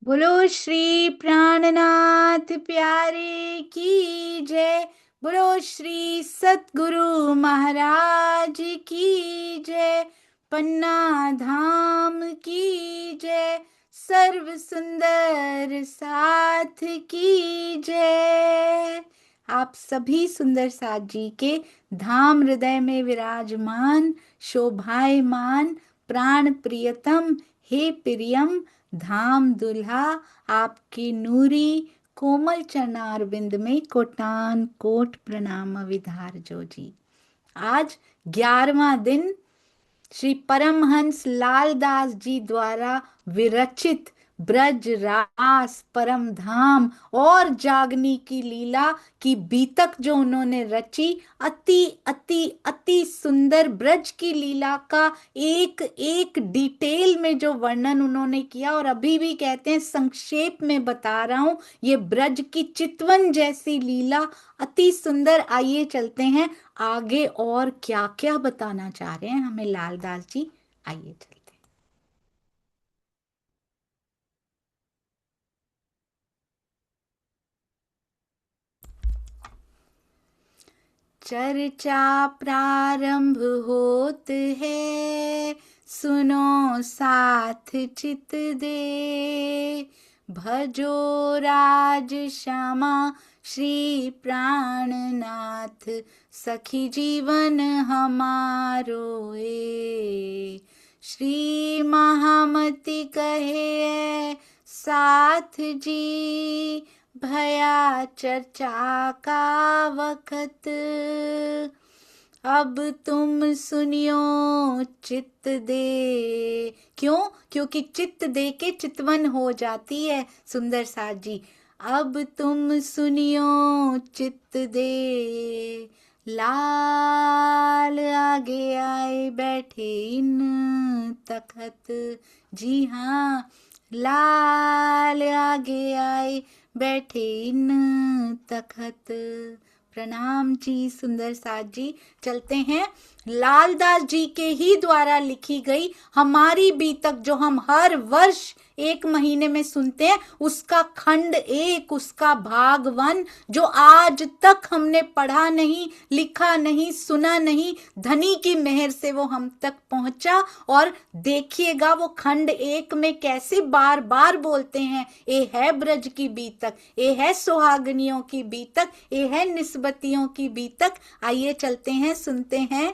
बोलो श्री प्राणनाथ प्यारे की जय। बोलो श्री सतगुरु महाराज की जय। पन्ना धाम की जय। सर्व सुंदर साथ की जय। आप सभी सुंदर साथ जी के धाम हृदय में विराजमान शोभायमान प्राण प्रियतम हे प्रियम धाम दुल्हा आपकी नूरी कोमल चरणारविंद में कोटान कोट प्रणाम विधार जो जी। आज 11वां दिन श्री परमहंस लालदास जी द्वारा विरचित ब्रज रास परम धाम और जागनी की लीला की बीतक जो उन्होंने रची, अति अति अति सुंदर ब्रज की लीला का एक एक डिटेल में जो वर्णन उन्होंने किया, और अभी भी कहते हैं संक्षेप में बता रहा हूं, ये ब्रज की चितवन जैसी लीला अति सुंदर। आइए चलते हैं आगे और क्या क्या बताना चाह रहे हैं हमें लालदास जी। आइए चलते हैं। चर्चा प्रारंभ होत है, सुनो साथ चित दे। भजो राज श्यामा श्री प्राणनाथ, सखी जीवन हमारो ए। श्री महामति कहे साथ जी, भया चर्चा का वक्त। अब तुम सुनियो चित्त दे। क्यों? क्योंकि चित्त दे के चितवन हो जाती है सुंदर साथ जी। अब तुम सुनियो चित्त दे। लाल आगे आए बैठे इन तखत। जी हाँ, लाल आगे आए बैठे इन तखत। प्रणाम जी सुंदर साथ जी। चलते हैं लालदास जी के ही द्वारा लिखी गई हमारी बीतक, जो हम हर वर्ष 1 महीने में सुनते हैं, उसका खंड 1, उसका भाग 1, जो आज तक हमने पढ़ा नहीं, लिखा नहीं, सुना नहीं। धनी की मेहर से वो हम तक पहुंचा। और देखिएगा वो खंड 1 में कैसे बार बार बोलते हैं, ये है ब्रज की बीतक, ये है सुहागनियों की बीतक, ये है निस्बतियों की बीतक। आइए चलते हैं, सुनते हैं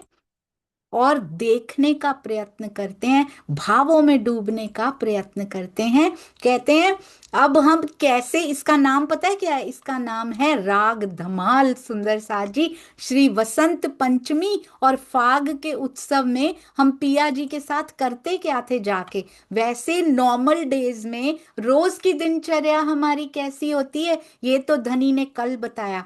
और देखने का प्रयत्न करते हैं, भावों में डूबने का प्रयत्न करते हैं। कहते हैं अब हम कैसे, इसका नाम पता है क्या है? इसका नाम है राग धमाल सुंदर साथ जी। श्री वसंत पंचमी और फाग के उत्सव में हम पिया जी के साथ करते क्या थे जाके, वैसे नॉर्मल डेज में रोज की दिनचर्या हमारी कैसी होती है, ये तो धनी ने कल बताया।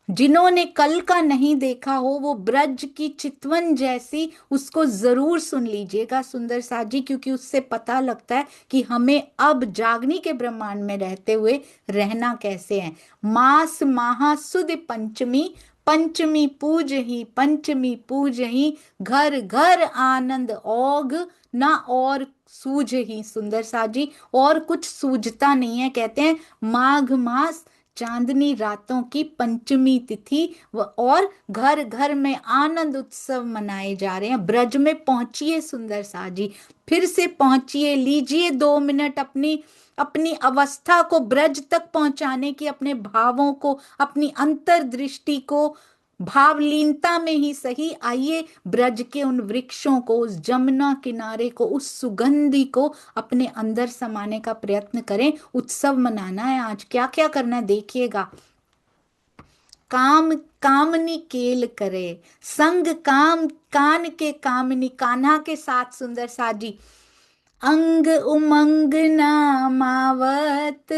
जिन्होंने कल का नहीं देखा हो वो ब्रज की चितवन जैसी उसको जरूर सुन लीजिएगा सुंदर साथ जी, क्योंकि उससे पता लगता है कि हमें अब जागनी के ब्रह्मांड में रहते हुए रहना कैसे है। मास महा सुद पंचमी, पंचमी पूज ही, पंचमी पूज ही, घर घर आनंद ओग ना और सूझ ही। सुंदर साथ जी, और कुछ सूझता नहीं है। कहते हैं माघ मास चांदनी रातों की पंचमी तिथि और घर घर में आनंद उत्सव मनाए जा रहे हैं। ब्रज में पहुंचिए सुंदर सा जी, फिर से पहुंचिए, लीजिए 2 मिनट अपनी अपनी अवस्था को ब्रज तक पहुंचाने की, अपने भावों को, अपनी अंतर्दृष्टि को भावलीनता में ही सही। आइए ब्रज के उन वृक्षों को, उस जमुना किनारे को, उस सुगंधी को अपने अंदर समाने का प्रयत्न करें। उत्सव मनाना है आज, क्या क्या करना है देखिएगा। काम कामनी केल करे, संग काम कान के कामनी, कान्हा के साथ सुंदर साथ जी। अंग उमंग नामावत,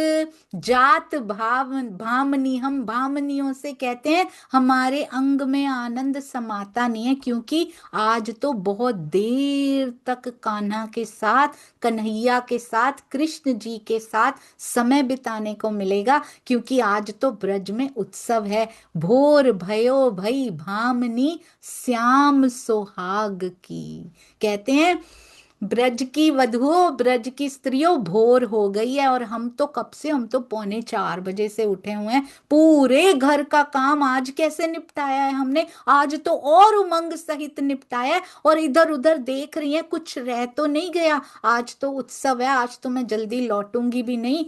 जात भाव भामनी, हम भामनियों से कहते हैं हमारे अंग में आनंद समाता नहीं है, क्योंकि आज तो बहुत देर तक कान्हा के साथ, कन्हैया के साथ, कृष्ण जी के साथ समय बिताने को मिलेगा, क्योंकि आज तो ब्रज में उत्सव है। भोर भयो भई भामनी, श्याम सोहाग की। कहते हैं ब्रज की वधुओं, ब्रज की स्त्रियों, भोर हो गई है और हम तो कब से, हम तो पौने 4 बजे से उठे हुए हैं। पूरे घर का काम आज कैसे निपटाया है हमने, आज तो और उमंग सहित निपटाया है। और इधर उधर देख रही है, कुछ रह तो नहीं गया। आज तो उत्सव है, आज तो मैं जल्दी लौटूंगी भी नहीं।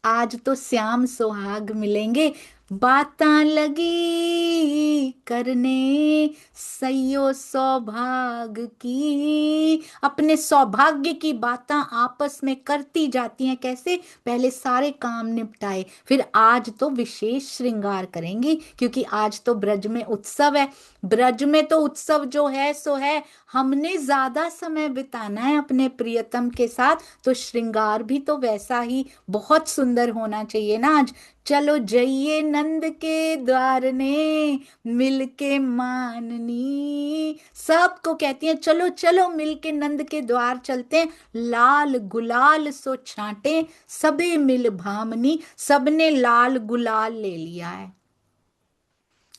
आज तो श्याम सुहाग मिलेंगे, बातां लगी करने सैयो सौभाग की। अपने सौभाग्य की बातां आपस में करती जाती हैं। कैसे, पहले सारे काम निपटाए, फिर आज तो विशेष श्रृंगार करेंगी, क्योंकि आज तो ब्रज में उत्सव है। ब्रज में तो उत्सव जो है सो है, हमने ज्यादा समय बिताना है अपने प्रियतम के साथ, तो श्रृंगार भी तो वैसा ही बहुत सुंदर होना चाहिए ना आज। चलो जइए नंद के द्वार ने, मिलके माननी। सबको कहती हैं चलो चलो मिलके नंद के द्वार चलते हैं। लाल गुलाल सो छांटे, सबे मिल भामनी। सबने लाल गुलाल ले लिया है,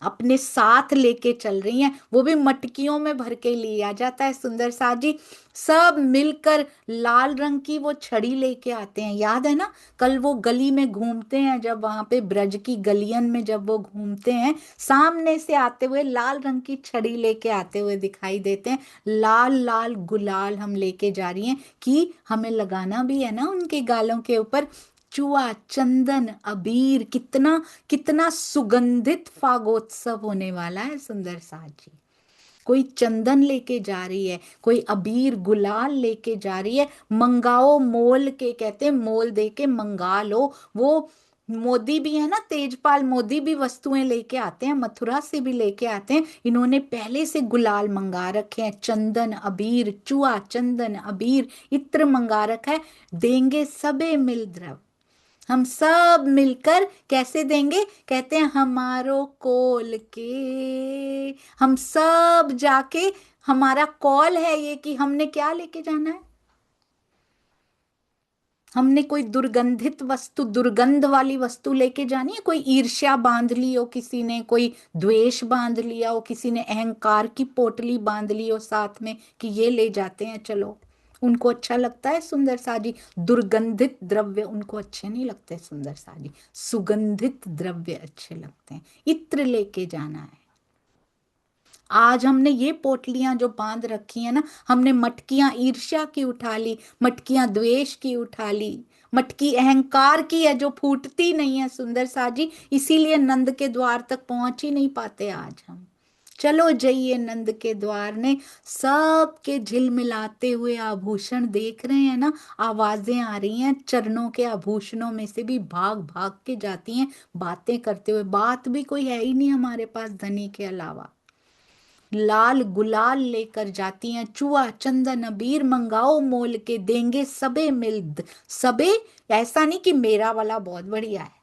अपने साथ लेके चल रही हैं, वो भी मटकियों में भर के लिया जाता है सुंदर सा जी। सब मिलकर लाल रंग की वो छड़ी लेके आते हैं। याद है ना, कल वो गली में घूमते हैं, जब वहां पे ब्रज की गलियन में जब वो घूमते हैं, सामने से आते हुए लाल रंग की छड़ी लेके आते हुए दिखाई देते हैं। लाल लाल गुलाल हम लेके जा रही हैं कि हमें लगाना भी है ना उनके गालों के ऊपर। चुआ चंदन अबीर, कितना कितना सुगंधित फागोत्सव होने वाला है सुंदर सा जी। कोई चंदन लेके जा रही है, कोई अबीर गुलाल लेके जा रही है। मंगाओ मोल के, कहते हैं मोल दे के मंगा लो। वो मोदी भी है ना, तेजपाल मोदी भी वस्तुएं लेके आते हैं, मथुरा से भी लेके आते हैं। इन्होंने पहले से गुलाल मंगा रखे हैं, चंदन अबीर, चुआ चंदन अबीर, इत्र मंगा रखा है। देंगे सबे मिल द्रव, हम सब मिलकर कैसे देंगे, कहते हैं हमारो कोल के। हम सब जाके, हमारा कॉल है ये कि हमने क्या लेके जाना है। हमने कोई दुर्गंधित वस्तु, दुर्गंध वाली वस्तु लेके जानी है। कोई ईर्ष्या बांध ली हो किसी ने, कोई द्वेष बांध लिया हो किसी ने, अहंकार की पोटली बांध ली हो साथ में कि ये ले जाते हैं चलो। उनको अच्छा लगता है सुंदर साजी, दुर्गंधित द्रव्य उनको अच्छे नहीं लगते सुंदर साजी, सुगंधित द्रव्य अच्छे लगते हैं। इत्र लेके जाना है। आज हमने ये पोटलियां जो बांध रखी है ना, हमने मटकियां ईर्ष्या की उठा ली, मटकियां द्वेष की उठा ली, मटकी अहंकार की है जो फूटती नहीं है सुंदर साजी। इसीलिए नंद के द्वार तक पहुंच ही नहीं पाते आज हम। चलो जाइए नंद के द्वार ने, सबके झिलमिलाते हुए आभूषण देख रहे हैं ना, आवाजें आ रही हैं, चरणों के आभूषणों में से भी भाग भाग के जाती हैं बातें करते हुए। बात भी कोई है ही नहीं हमारे पास धनी के अलावा। लाल गुलाल लेकर जाती हैं, चुआ चंदन अबीर मंगाओ मोल के, देंगे सबे मिल सबे, ऐसा नहीं कि मेरा वाला बहुत बढ़िया है,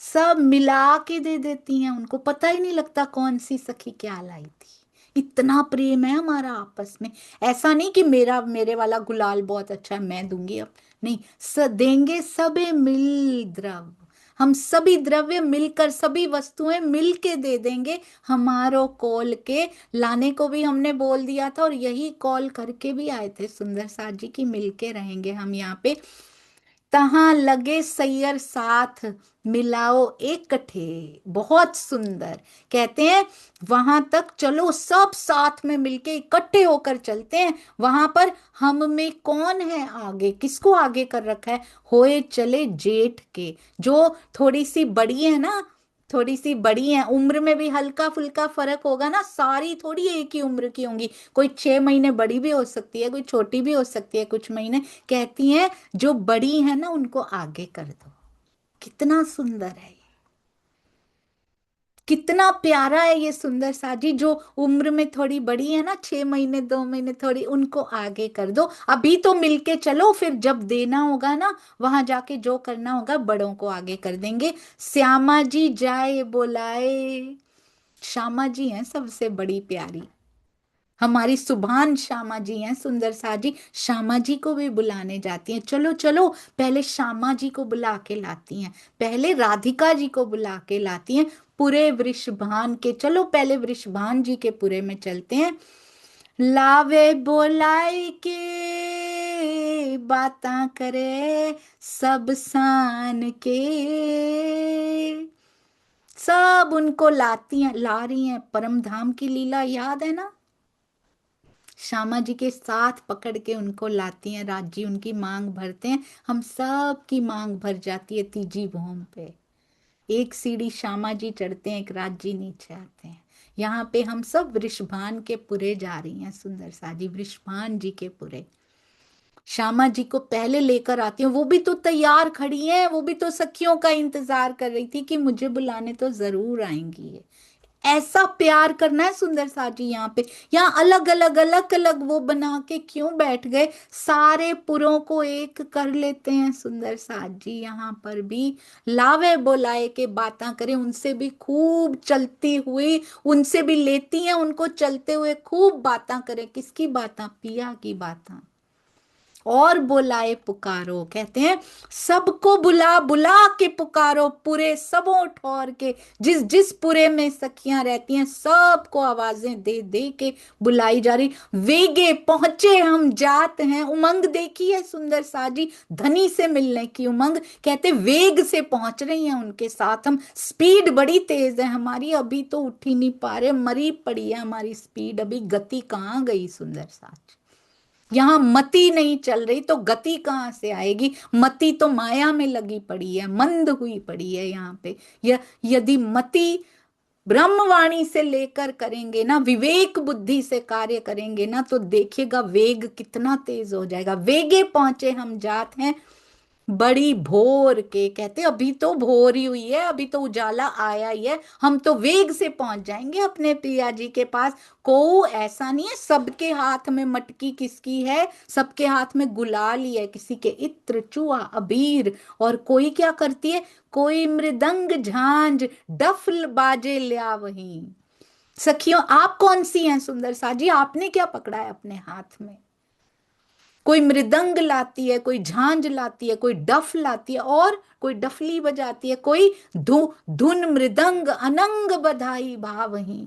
सब मिला के दे देती हैं। उनको पता ही नहीं लगता कौन सी सखी क्या लाई थी। इतना प्रेम है हमारा आपस में। ऐसा नहीं कि मेरा, मेरे वाला गुलाल बहुत अच्छा है मैं दूंगी अब, नहीं, देंगे सबे मिल द्रव। हम सभी द्रव्य मिलकर, सभी वस्तुएं मिलके दे देंगे। हमारो कॉल के लाने को भी हमने बोल दिया था, और यही कॉल करके भी आए थे सुंदर साथ जी की मिलके रहेंगे हम यहाँ पे। तहां लगे सैयर साथ, मिलाओ इकट्ठे। बहुत सुंदर, कहते हैं वहां तक चलो सब साथ में मिलके इकट्ठे होकर चलते हैं। वहां पर हम में कौन है आगे, किसको आगे कर रखा है, होए चले जेठ के। जो थोड़ी सी बड़ी है ना, थोड़ी सी बड़ी है उम्र में भी, हल्का फुल्का फर्क होगा ना, सारी थोड़ी एक ही उम्र की होंगी, कोई 6 महीने बड़ी भी हो सकती है, कोई छोटी भी हो सकती है कुछ महीने। कहती हैं जो बड़ी है ना उनको आगे कर दो। कितना सुंदर है ये, कितना प्यारा है ये सुंदर साजी। जो उम्र में थोड़ी बड़ी है ना, 6 महीने 2 महीने थोड़ी, उनको आगे कर दो। अभी तो मिलके चलो, फिर जब देना होगा ना वहां जाके जो करना होगा बड़ों को आगे कर देंगे। श्यामा जी जाए बुलाए, श्यामा जी हैं सबसे बड़ी प्यारी, हमारी सुभान श्यामा जी हैं सुंदर साजी। श्यामा जी को भी बुलाने जाती हैं, चलो चलो। पहले श्यामा जी को बुला के लाती हैं, पहले राधिका जी को बुला के लाती हैं। पूरे वृषभान के, चलो पहले वृषभान जी के पूरे में चलते हैं। लावे बोलाई के बातां करे सब सान के। सब उनको लाती हैं, ला रही हैं। परम धाम की लीला याद है ना, श्यामा जी के साथ पकड़ के उनको लाती हैं, राज जी उनकी मांग भरते हैं, हम सब की मांग भर जाती है तीजी भूमि पे। एक सीढ़ी श्यामा जी चढ़ते हैं, एक राज जी नीचे आते हैं। यहाँ पे हम सब वृषभान के पुरे जा रही हैं, सुंदर साजी वृषभान जी के पुरे। श्यामा जी को पहले लेकर आती हूँ, वो भी तो तैयार खड़ी हैं, वो भी तो सखियों का इंतजार कर रही थी कि मुझे बुलाने तो जरूर आएंगी ये। ऐसा प्यार करना है सुंदर साजी यहाँ पे। यहाँ अलग अलग अलग अलग वो बना के क्यों बैठ गए, सारे पुरों को एक कर लेते हैं सुंदर साजी। यहाँ पर भी लावे बोलाए के बातें करें, उनसे भी खूब चलती हुई, उनसे भी लेती हैं उनको चलते हुए, खूब बातें करें। किसकी बातें, पिया की बातें। और बुलाए पुकारो, कहते हैं सबको बुला बुला के पुकारो, पूरे सबों ठौर के, जिस जिस पुरे में सखियां रहती हैं सबको आवाजें दे दे के बुलाई जा रही। वेगे पहुंचे हम जात हैं, उमंग देखी है सुंदर साजी, धनी से मिलने की उमंग। कहते वेग से पहुंच रही हैं उनके साथ हम, स्पीड बड़ी तेज है हमारी, अभी तो उठ ही नहीं पा रहे, मरी पड़ी है हमारी स्पीड, अभी गति कहाँ गई सुंदर साजी। यहाँ मति नहीं चल रही तो गति कहाँ से आएगी, मति तो माया में लगी पड़ी है, मंद हुई पड़ी है यहाँ पे। यदि मति ब्रह्मवाणी से लेकर करेंगे ना, विवेक बुद्धि से कार्य करेंगे ना, तो देखिएगा वेग कितना तेज हो जाएगा। वेगे पहुंचे हम जात हैं बड़ी भोर के, कहते अभी तो भोर ही हुई है, अभी तो उजाला आया ही है, हम तो वेग से पहुंच जाएंगे अपने पिया जी के पास। को ऐसा नहीं है, सबके हाथ में मटकी किसकी है, सबके हाथ में गुलाल ही है, किसी के इत्र चुआ अबीर, और कोई क्या करती है, कोई मृदंग झांझ डफल बाजे लिया वही। सखियों आप कौन सी हैं सुंदर साजी, आपने क्या पकड़ा है अपने हाथ में। कोई मृदंग लाती है, कोई झांझ लाती है, कोई डफ लाती है, और कोई डफली बजाती है, कोई धुन मृदंग अनंग बधाई भावही।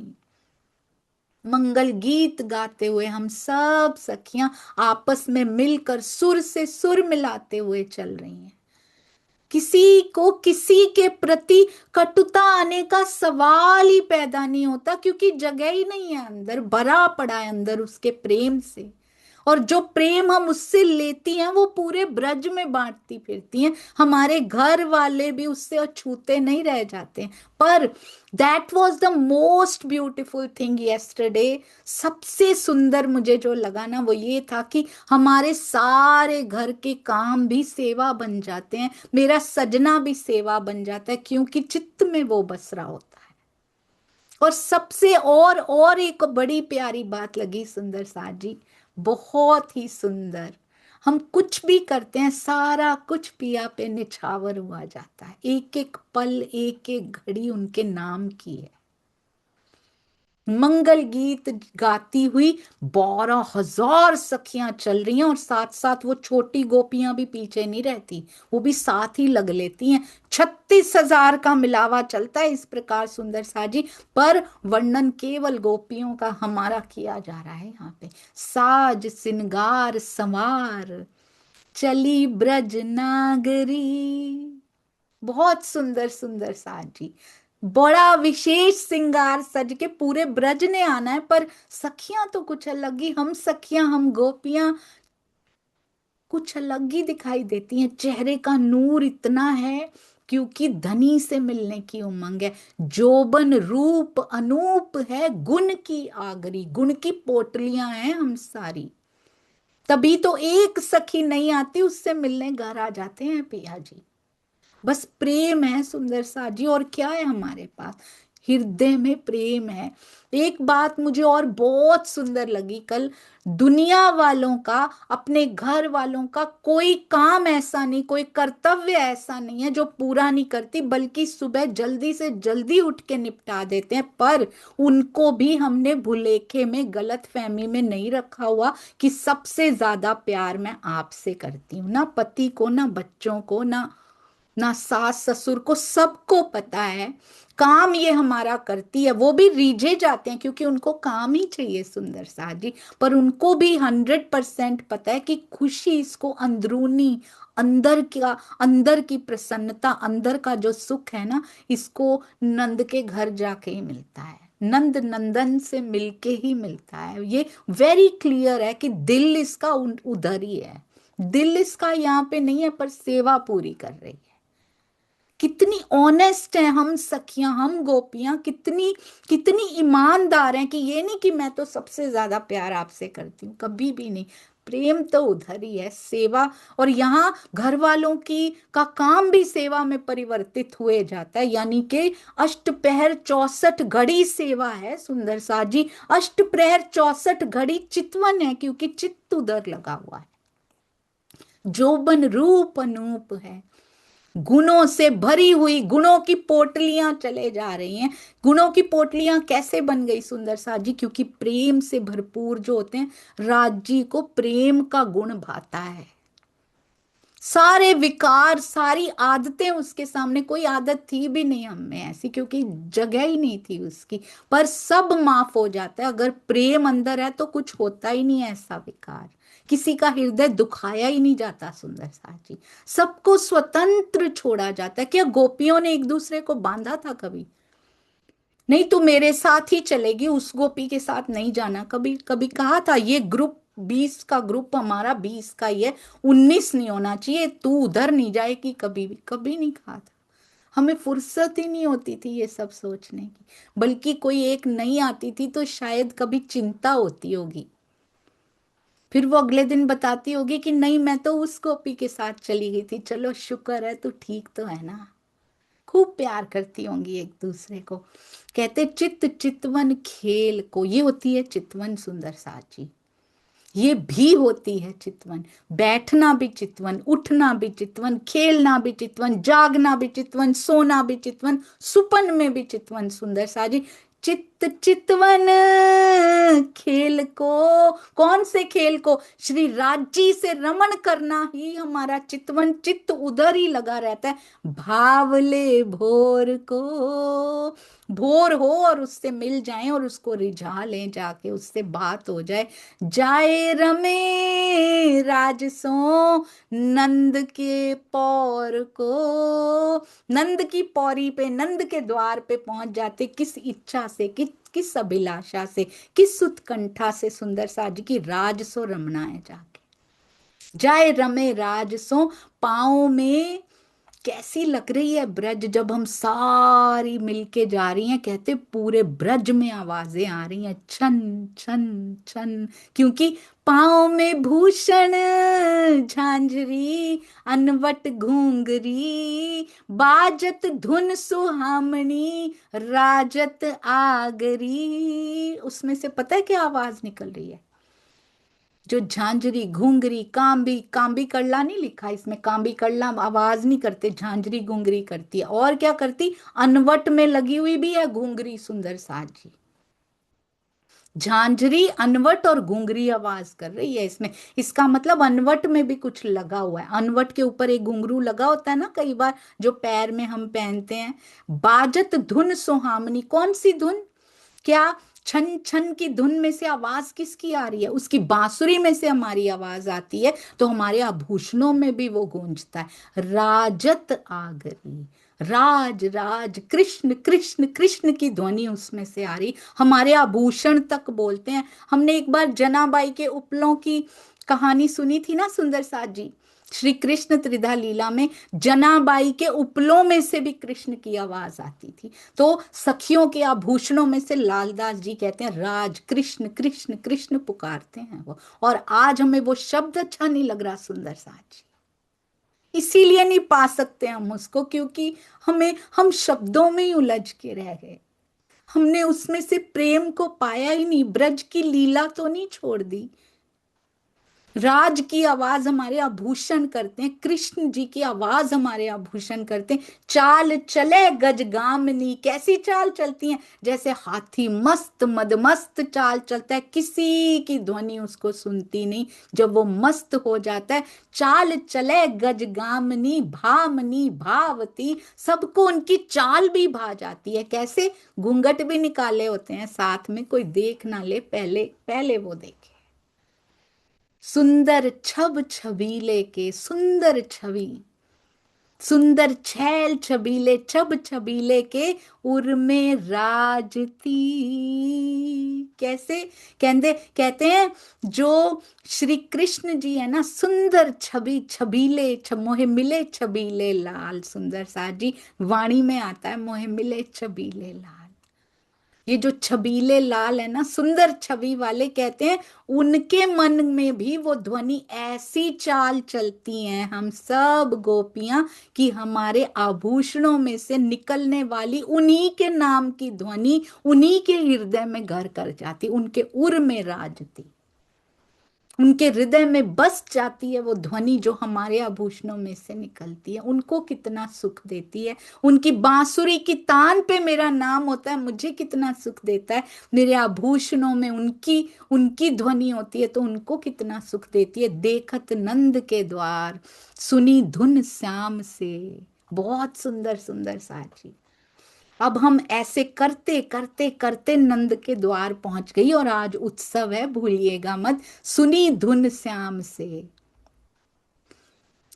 मंगल गीत गाते हुए हम सब सखियां आपस में मिलकर सुर से सुर मिलाते हुए चल रही हैं। किसी को किसी के प्रति कटुता आने का सवाल ही पैदा नहीं होता, क्योंकि जगह ही नहीं है अंदर, भरा पड़ा है अंदर उसके प्रेम से। और जो प्रेम हम उससे लेती हैं वो पूरे ब्रज में बांटती फिरती हैं, हमारे घर वाले भी उससे अछूते नहीं रह जाते हैं। पर that was the most beautiful thing yesterday. सबसे सुंदर मुझे जो लगा ना वो ये था कि हमारे सारे घर के काम भी सेवा बन जाते हैं, मेरा सजना भी सेवा बन जाता है, क्योंकि चित्त में वो बस रहा होता है। और सबसे और एक बड़ी प्यारी बात लगी सुंदर साथ जी, बहुत ही सुंदर, हम कुछ भी करते हैं सारा कुछ पिया पे निछावर हुआ जाता है, एक एक पल एक एक घड़ी उनके नाम की है। मंगल गीत गाती हुई 12,000 सखियां चल रही हैं, और साथ साथ वो छोटी गोपियां भी पीछे नहीं रहती, वो भी साथ ही लग लेती हैं। 36,000 का मिलावा चलता है इस प्रकार सुंदर साजी। पर वर्णन केवल गोपियों का हमारा किया जा रहा है यहाँ पे। साज सिंगार संवार चली ब्रज नागरी, बहुत सुंदर सुंदर साजी, बड़ा विशेष श्रृंगार सज के पूरे ब्रज ने आना है। पर सखियां तो कुछ अलग ही, हम सखियां हम गोपियां कुछ अलग ही दिखाई देती हैं, चेहरे का नूर इतना है क्योंकि धनी से मिलने की उमंग है, जोबन रूप अनूप है, गुण की आगरी, गुण की पोटलियां हैं हम सारी। तभी तो एक सखी नहीं आती, उससे मिलने घर आ जाते हैं पिया जी। बस प्रेम है सुंदर सा जी, और क्या है हमारे पास, हृदय में प्रेम है। एक बात मुझे और बहुत सुंदर लगी कल, दुनिया वालों का, अपने घर वालों का कोई काम ऐसा नहीं, कोई कर्तव्य ऐसा नहीं है जो पूरा नहीं करती, बल्कि सुबह जल्दी से जल्दी उठ के निपटा देते हैं। पर उनको भी हमने भुलेखे में, गलत फहमी में नहीं रखा हुआ कि सबसे ज्यादा प्यार मैं आपसे करती हूँ, ना पति को, ना बच्चों को, ना ना सास ससुर को, सबको पता है काम ये हमारा करती है। वो भी रीझे जाते हैं क्योंकि उनको काम ही चाहिए सुंदर सा जी, पर उनको भी 100% पता है कि खुशी इसको अंदरूनी, अंदर का, अंदर की प्रसन्नता, अंदर का जो सुख है ना, इसको नंद के घर जाके ही मिलता है, नंद नंदन से मिलके ही मिलता है। ये वेरी क्लियर है कि दिल इसका उधर ही है, दिल इसका यहाँ पे नहीं है, पर सेवा पूरी कर रही है। कितनी ऑनेस्ट है हम सखियां, हम गोपियां, कितनी कितनी ईमानदार हैं कि ये नहीं कि मैं तो सबसे ज्यादा प्यार आपसे करती हूँ, कभी भी नहीं। प्रेम तो उधर ही है, सेवा। और यहाँ घर वालों की का काम भी सेवा में परिवर्तित हुए जाता है, यानी कि अष्टप्रहर 64 घड़ी सेवा है सुंदर सा जी। अष्टप्रहर 64 घड़ी चितवन है, क्योंकि चित्त उधर लगा हुआ है। जोबन रूप अनूप है, गुणों से भरी हुई, गुणों की पोटलियां चले जा रही हैं। गुणों की पोटलियां कैसे बन गई सुंदर सा जी? क्योंकि प्रेम से भरपूर जो होते हैं, राज जी को प्रेम का गुण भाता है। सारे विकार, सारी आदतें उसके सामने, कोई आदत थी भी नहीं हम में ऐसी, क्योंकि जगह ही नहीं थी उसकी, पर सब माफ हो जाता है। अगर प्रेम अंदर है तो कुछ होता ही नहीं है ऐसा विकार, किसी का हृदय दुखाया ही नहीं जाता सुंदर साची, सबको स्वतंत्र छोड़ा जाता है। क्या गोपियों ने एक दूसरे को बांधा था कभी? नहीं, तू मेरे साथ ही चलेगी, उस गोपी के साथ नहीं जाना। कभी कभी कहा था ये ग्रुप 20 का ग्रुप हमारा 20 का ही है, 19 नहीं होना चाहिए, तू उधर नहीं जाएगी, कभी भी कभी नहीं कहा था। हमें फुर्सत ही नहीं होती थी ये सब सोचने की, बल्कि कोई एक नहीं आती थी तो शायद कभी चिंता होती होगी, फिर वो अगले दिन बताती होगी कि नहीं मैं तो उस गोपी के साथ चली गई थी, चलो शुक्र है तू ठीक तो है ना। खूब प्यार करती होंगी एक दूसरे को। कहते चित चितवन खेल को, ये होती है चितवन सुंदर साची, ये भी होती है चितवन। बैठना भी चितवन, उठना भी चितवन, खेलना भी चितवन, जागना भी चितवन, सोना भी चितवन, सुपन में भी चितवन सुंदर साजी। चित्त चितवन खेल को, कौन से खेल को? श्री राज्य से रमण करना ही हमारा चितवन, चित्त उधर ही लगा रहता है। भावले भोर को, भोर हो और उससे मिल जाएं और उसको रिझा लें, जाके उससे बात हो जाए। जाए रमे राजसों नंद के पौर को, नंद की पौरी पे, नंद के द्वार पे पहुंच जाते, किस इच्छा से, किस अभिलाषा से, किस उत्कंठा से सुंदर साज की राजसो रमना है जाके। जाए रमे राजसो, पाँव में कैसी लग रही है ब्रज, जब हम सारी मिलके जा रही हैं, कहते पूरे ब्रज में आवाजें आ रही हैं, छन छन छन, क्योंकि पाँव में भूषण झांझरी, अनवट घूंगरी, बाजत धुन सुहामणी, राजत आगरी। उसमें से पता है क्या आवाज निकल रही है? जो झांझरी घुंगरी, कांबी, कांबी कड़ला नहीं लिखा इसमें, कांबी कड़ला आवाज नहीं करते, झांझरी घुंगरी करती है। और क्या करती? अनवट में लगी हुई भी है घुंगरी सुंदर साजी। झांझरी, अनवट और घुंगरी आवाज कर रही है इसमें। इसका मतलब अनवट में भी कुछ लगा हुआ है, अनवट के ऊपर एक घुंघरू लगा होता है ना कई बार, जो पैर में हम पहनते हैं। बाजत धुन सुहामनी, कौन सी धुन? क्या छन छन की धुन में से आवाज किसकी आ रही है? उसकी बांसुरी में से हमारी आवाज आती है, तो हमारे आभूषणों में भी वो गूंजता है। राजत आगरी, राज राज, कृष्ण कृष्ण कृष्ण की ध्वनि उसमें से आ रही, हमारे आभूषण तक बोलते हैं। हमने एक बार जनाबाई के उपलों की कहानी सुनी थी ना सुंदर साज जी, श्री कृष्ण त्रिधा लीला में जनाबाई के उपलों में से भी कृष्ण की आवाज आती थी। तो सखियों के आभूषणों में से लालदास जी कहते हैं राज, कृष्ण कृष्ण कृष्ण पुकारते हैं वो। और आज हमें वो शब्द अच्छा नहीं लग रहा सुंदर साज जी, इसीलिए नहीं पा सकते हम उसको, क्योंकि हम शब्दों में ही उलझ के रह गए। हमने उसमें से प्रेम को पाया ही नहीं, ब्रज की लीला तो नहीं छोड़ दी। राज की आवाज हमारे आभूषण करते हैं, कृष्ण जी की आवाज हमारे आभूषण करते हैं। चाल चले गजगामिनी, कैसी चाल चलती है, जैसे हाथी मस्त मदमस्त चाल चलता है, किसी की ध्वनि उसको सुनती नहीं जब वो मस्त हो जाता है। चाल चले गजगामिनी भामनी भावती, सबको उनकी चाल भी भा जाती है। कैसे, घूंघट भी निकाले होते हैं साथ में, कोई देख ना ले, पहले पहले वो देखे। सुंदर छब छबीले के, सुंदर छवि, सुंदर छैल छबीले, छब छबीले के उर्मे राजती। कैसे, कहते कहते हैं जो श्री कृष्ण जी है ना, सुंदर छवि छबीले, मोहे मिले छबीले लाल। सुंदर सा जी वाणी में आता है, मोहे मिले छबीले लाल। ये जो छबीले लाल है ना, सुंदर छवि वाले, कहते हैं उनके मन में भी वो ध्वनि ऐसी चाल चलती हैं, हम सब गोपियां, कि हमारे आभूषणों में से निकलने वाली उन्हीं के नाम की ध्वनि उन्हीं के हृदय में घर कर जाती, उनके उर में राजती, उनके हृदय में बस जाती है वो ध्वनि जो हमारे आभूषणों में से निकलती है। उनको कितना सुख देती है। उनकी बांसुरी की तान पे मेरा नाम होता है, मुझे कितना सुख देता है। मेरे आभूषणों में उनकी उनकी ध्वनि होती है तो उनको कितना सुख देती है। देखत नंद के द्वार, सुनी धुन श्याम से। बहुत सुंदर सुंदर साची। अब हम ऐसे करते करते करते नंद के द्वार पहुंच गई, और आज उत्सव है, भूलिएगा मत। सुनी धुन श्याम से,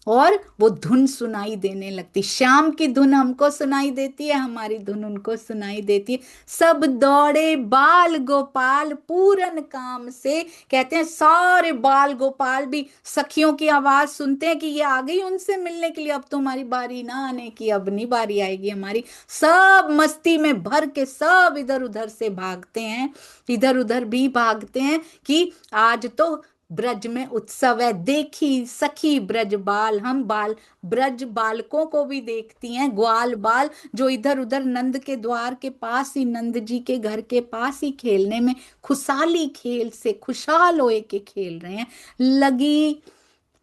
और वो धुन सुनाई देने लगती। श्याम की धुन हमको सुनाई देती है, हमारी धुन उनको सुनाई देती है। सब दौड़े बाल गोपाल पूरन काम से, कहते हैं सारे बाल गोपाल भी सखियों की आवाज सुनते हैं कि ये आ गई उनसे मिलने के लिए, अब तो हमारी बारी ना आने की, अब नहीं बारी आएगी हमारी। सब मस्ती में भर के सब इधर उधर से भागते हैं, इधर उधर भी भागते हैं कि आज तो ब्रज में उत्सव है। देखी सखी ब्रज बाल, हम बाल ब्रज बालकों को भी देखती हैं, ग्वाल बाल जो इधर उधर नंद के द्वार के पास ही, नंद जी के घर के पास ही खेलने में खुशहाली खेल से खुशहाल होए के खेल रहे हैं। लगी,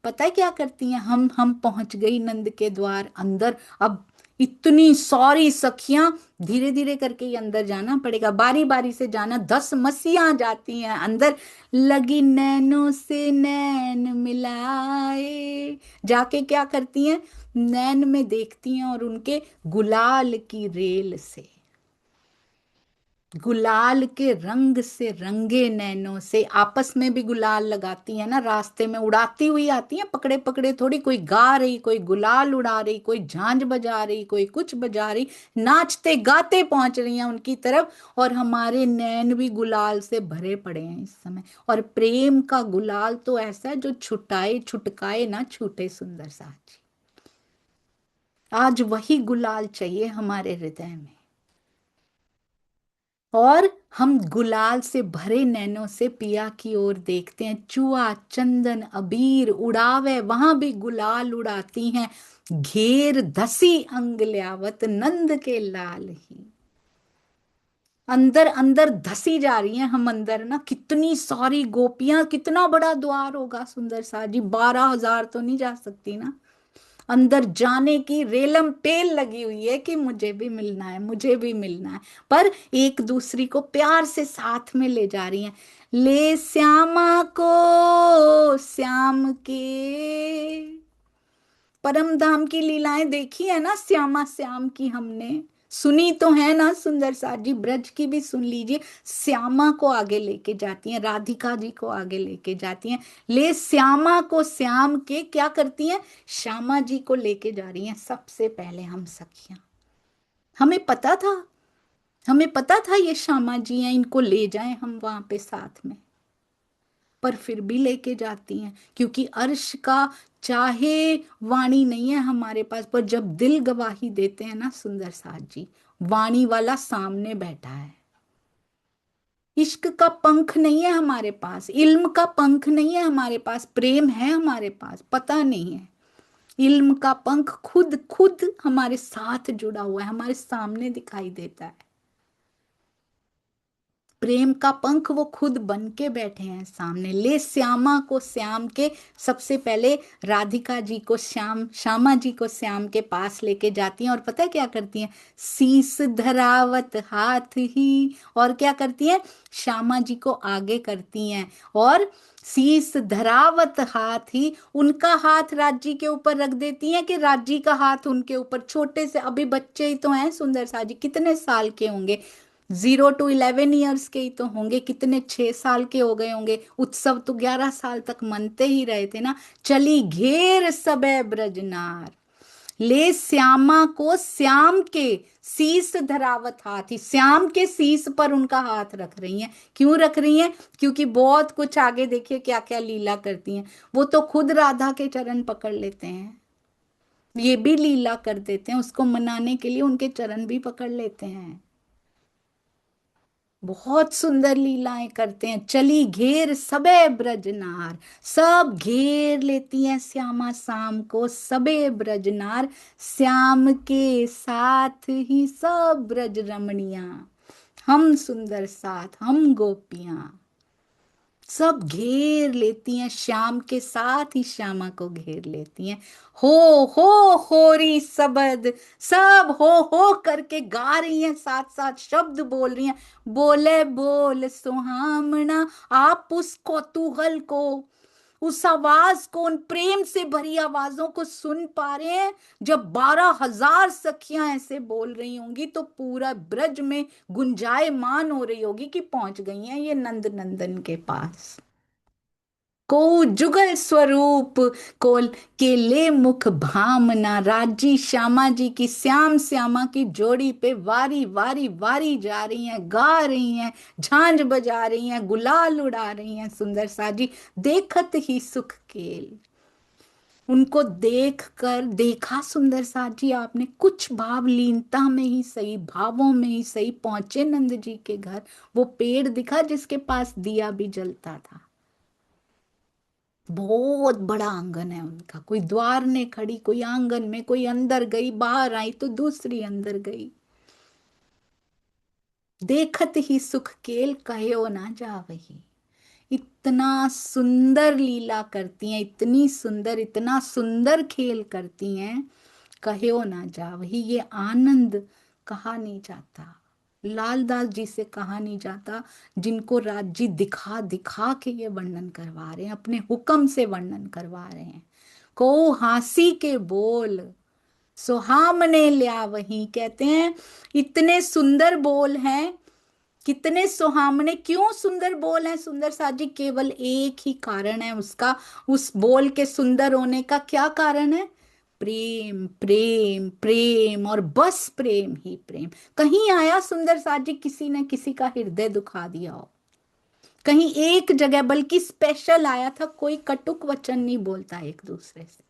पता है क्या करती हैं, हम पहुंच गई नंद के द्वार अंदर। अब इतनी सारी सखियां, धीरे धीरे करके ही अंदर जाना पड़ेगा, बारी बारी से जाना। 10 मसीहा जाती हैं अंदर। लगी नैनों से नैन मिलाए, जाके क्या करती हैं, नैन में देखती हैं और उनके गुलाल की रेल से, गुलाल के रंग से रंगे नैनों से, आपस में भी गुलाल लगाती है ना, रास्ते में उड़ाती हुई आती है, पकड़े पकड़े थोड़ी, कोई गा रही, कोई गुलाल उड़ा रही, कोई झांझ बजा रही, कोई कुछ बजा रही, नाचते गाते पहुंच रही हैं उनकी तरफ। और हमारे नैन भी गुलाल से भरे पड़े हैं इस समय, और प्रेम का गुलाल तो ऐसा है जो छुटाए छुटकाए ना छूटे। सुंदर साची, आज वही गुलाल चाहिए हमारे हृदय में, और हम गुलाल से भरे नैनों से पिया की ओर देखते हैं। चुआ चंदन अबीर उड़ावे, वहां भी गुलाल उड़ाती हैं। घेर धसी अंग ल्यावत नंद के लाल ही, अंदर अंदर धसी जा रही हैं हम अंदर ना। कितनी सारी गोपियां, कितना बड़ा द्वार होगा सुंदर सा जी, 12,000 तो नहीं जा सकती ना। अंदर जाने की रेलम पेल लगी हुई है कि मुझे भी मिलना है, मुझे भी मिलना है। पर एक दूसरी को प्यार से साथ में ले जा रही हैं। ले श्यामा को श्याम के, परम धाम की लीलाएं देखी है ना श्यामा श्याम की, हमने सुनी तो है ना। सुंदर सा जी ब्रज की भी सुन लीजिए। श्यामा को आगे लेके जाती हैं, राधिका जी को आगे लेके जाती हैं। ले श्यामा को श्याम के, क्या करती हैं, श्यामा जी को लेके जा रही हैं सबसे पहले हम सखियां। हमें पता था, हमें पता था ये श्यामा जी हैं, इनको ले जाएं हम वहां पे साथ में, पर फिर भी लेके जाती हैं, क्योंकि अर्श का चाहे वाणी नहीं है हमारे पास, पर जब दिल गवाही देते हैं ना सुंदर साथ जी, वाणी वाला सामने बैठा है। इश्क का पंख नहीं है हमारे पास, इल्म का पंख नहीं है हमारे पास, प्रेम है हमारे पास, पता नहीं है। इल्म का पंख खुद खुद हमारे साथ जुड़ा हुआ है, हमारे सामने दिखाई देता है। प्रेम का पंख वो खुद बन के बैठे हैं सामने। ले श्यामा को श्याम के, सबसे पहले राधिका जी को श्यामा जी को श्याम के पास लेके जाती हैं, और पता है क्या करती हैं? शीस धरावत हाथ ही, और क्या करती हैं? श्यामा जी को आगे करती हैं, और शीस धरावत हाथ ही, उनका हाथ राजी के ऊपर रख देती हैं कि राजी का हाथ उनके ऊपर। छोटे से अभी बच्चे ही तो हैं सुंदर सा जी, कितने साल के होंगे? 0 to 11 ईयर्स के ही तो होंगे, कितने 6 साल के हो गए होंगे। उत्सव तो 11 साल तक मनते ही रहे थे ना। चली घेर सबे ब्रजनार, ले श्यामा को श्याम के शीस धरावत हाथ ही, श्याम के शीस पर उनका हाथ रख रही हैं। क्यों रख रही हैं? क्योंकि बहुत कुछ आगे देखिए क्या क्या लीला करती हैं। वो तो खुद राधा के चरण पकड़ लेते हैं, ये भी लीला कर देते हैं, उसको मनाने के लिए उनके चरण भी पकड़ लेते हैं। बहुत सुंदर लीलाएं करते हैं। चली घेर सबे ब्रजनार, सब घेर लेती हैं श्यामा शाम को, सबे ब्रजनार, श्याम के साथ ही सब ब्रज रमणियां, हम सुंदर साथ, हम गोपियां, सब घेर लेती हैं श्याम के साथ ही श्यामा को घेर लेती हैं। हो होरी सबद, सब हो करके गा रही हैं, साथ साथ शब्द बोल रही हैं। बोले बोल सुहामना, आप उस कौतूहल को, उस आवाज को, उन प्रेम से भरी आवाजों को सुन पा रहे हैं। जब 12,000 सखियां ऐसे बोल रही होंगी तो पूरा ब्रज में गुंजायमान हो रही होगी कि पहुंच गई हैं ये नंद नंदन के पास। को जुगल स्वरूप कोल के ले मुख भामना, राजी श्यामा जी की, श्याम श्यामा की जोड़ी पे वारी वारी वारी जा रही हैं, गा रही हैं, झांझ बजा रही हैं, गुलाल उड़ा रही हैं सुंदर साजी। देखत ही सुख केल, उनको देख कर, देखा सुंदर साजी आपने, कुछ भाव लीनता में ही सही, भावों में ही सही पहुंचे नंद जी के घर। वो पेड़ दिखा जिसके पास दिया भी जलता था, बहुत बड़ा आंगन है उनका, कोई द्वार ने खड़ी, कोई आंगन में, कोई अंदर गई, बाहर आई तो दूसरी अंदर गई। देखत ही सुख केल कहो ना जावही, इतना सुंदर लीला करती हैं, इतनी सुंदर, इतना सुंदर खेल करती हैं, कहो ना जावही, ये आनंद कहा नहीं जाता, लालदास जी से कहा नहीं जाता, जिनको राज जी दिखा दिखा के ये वर्णन करवा रहे हैं, अपने हुक्म से वर्णन करवा रहे हैं। को हांसी के बोल सुहामने लिया, वही कहते हैं इतने सुंदर बोल हैं, कितने सुहामने। क्यों सुंदर बोल हैं सुंदर साजी? केवल एक ही कारण है उसका, उस बोल के सुंदर होने का क्या कारण है? प्रेम प्रेम प्रेम, और बस प्रेम ही प्रेम। कहीं आया सुंदर साजी किसी ने किसी का हृदय दुखा दिया हो, कहीं एक जगह, बल्कि स्पेशल आया था, कोई कटुक वचन नहीं बोलता एक दूसरे से,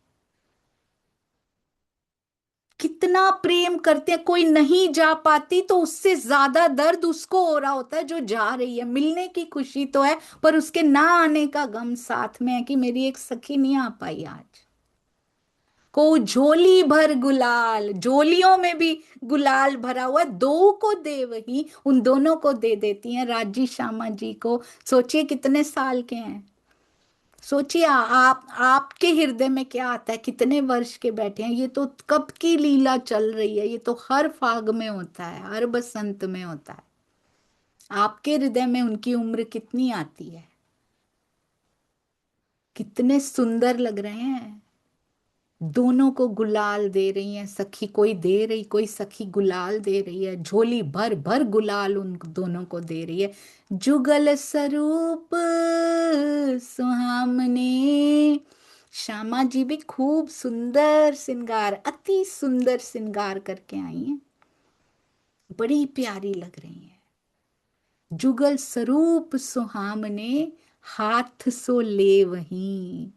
कितना प्रेम करते हैं। कोई नहीं जा पाती तो उससे ज्यादा दर्द उसको हो रहा होता है जो जा रही है। मिलने की खुशी तो है पर उसके ना आने का गम साथ में है कि मेरी एक सखी नहीं आ पाई आज। को झोली भर गुलाल, झोलियों में भी गुलाल भरा हुआ है, दो को दे वही, उन दोनों को दे देती हैं राजी श्यामा जी को। सोचिए कितने साल के हैं, सोचिए आप, आपके हृदय में क्या आता है, कितने वर्ष के बैठे हैं। ये तो कब की लीला चल रही है, ये तो हर फाग में होता है, हर बसंत में होता है। आपके हृदय में उनकी उम्र कितनी आती है? कितने सुंदर लग रहे हैं। दोनों को गुलाल दे रही हैं सखी, कोई दे रही, कोई सखी गुलाल दे रही है, झोली भर भर गुलाल उन दोनों को दे रही है। जुगल स्वरूप सुहामने, श्यामा जी भी खूब सुंदर श्रृंगार, अति सुंदर श्रृंगार करके आई हैं, बड़ी प्यारी लग रही हैं। जुगल स्वरूप सुहामने, हाथ सो ले वहीं,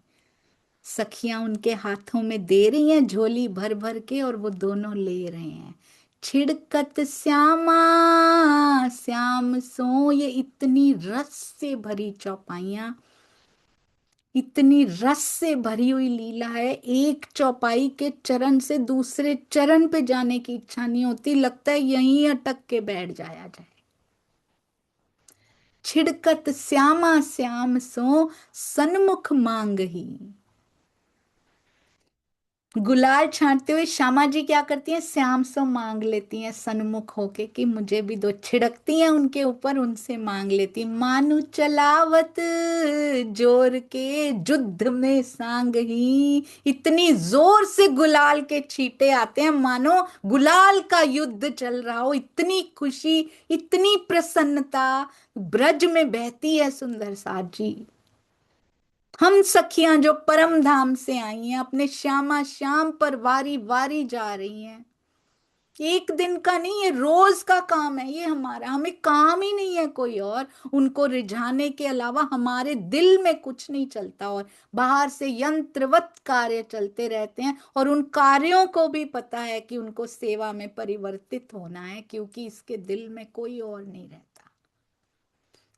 सखियां उनके हाथों में दे रही हैं झोली भर भर के, और वो दोनों ले रहे हैं। छिड़कत श्यामा श्याम सो, ये इतनी रस से भरी चौपाइयां, इतनी रस से भरी हुई लीला है। एक चौपाई के चरण से दूसरे चरण पे जाने की इच्छा नहीं होती, लगता है यहीं अटक के बैठ जाया जाए। छिड़कत श्यामा श्याम सो सन्मुख मांगही। गुलाल छांटते हुए श्यामा जी क्या करती हैं, श्याम से मांग लेती हैं सन्मुख होके कि मुझे भी दो, छिड़कती हैं उनके ऊपर, उनसे मांग लेती। मानु चलावत जोर के युद्ध में सांग ही, इतनी जोर से गुलाल के छींटे आते हैं मानो गुलाल का युद्ध चल रहा हो। इतनी खुशी, इतनी प्रसन्नता ब्रज में बहती है सुंदर साज जी। हम सखियां जो परम धाम से आई हैं, अपने श्यामा श्याम पर वारी वारी जा रही हैं। एक दिन का नहीं, ये रोज का काम है ये हमारा। हमें काम ही नहीं है कोई और उनको रिझाने के अलावा। हमारे दिल में कुछ नहीं चलता और बाहर से यंत्रवत कार्य चलते रहते हैं। और उन कार्यों को भी पता है कि उनको सेवा में परिवर्तित होना है, क्योंकि इसके दिल में कोई और नहीं रहता।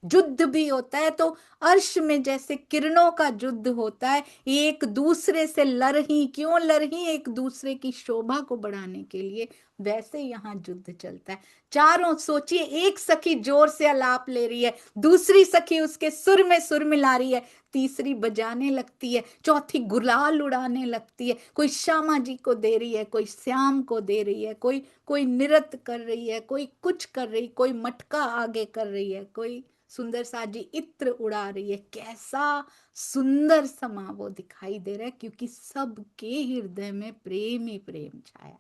युद्ध भी होता है तो अर्श में जैसे किरणों का युद्ध होता है, एक दूसरे से लड़ही, क्यों लड़ही, एक दूसरे की शोभा को बढ़ाने के लिए, वैसे यहाँ युद्ध चलता है। चारों सोचिए, एक सखी जोर से अलाप ले रही है, दूसरी सखी उसके सुर में सुर मिला रही है, तीसरी बजाने लगती है, चौथी गुलाल उड़ाने लगती है। कोई श्यामा जी को दे रही है, कोई श्याम को दे रही है, कोई कोई नृत्य कर रही है, कोई कुछ कर रही, कोई मटका आगे कर रही है, कोई सुंदर साजी इत्र उड़ा रही है। कैसा सुंदर समा वो दिखाई दे रहा है, क्योंकि सबके हृदय में प्रेम ही प्रेम छाया है।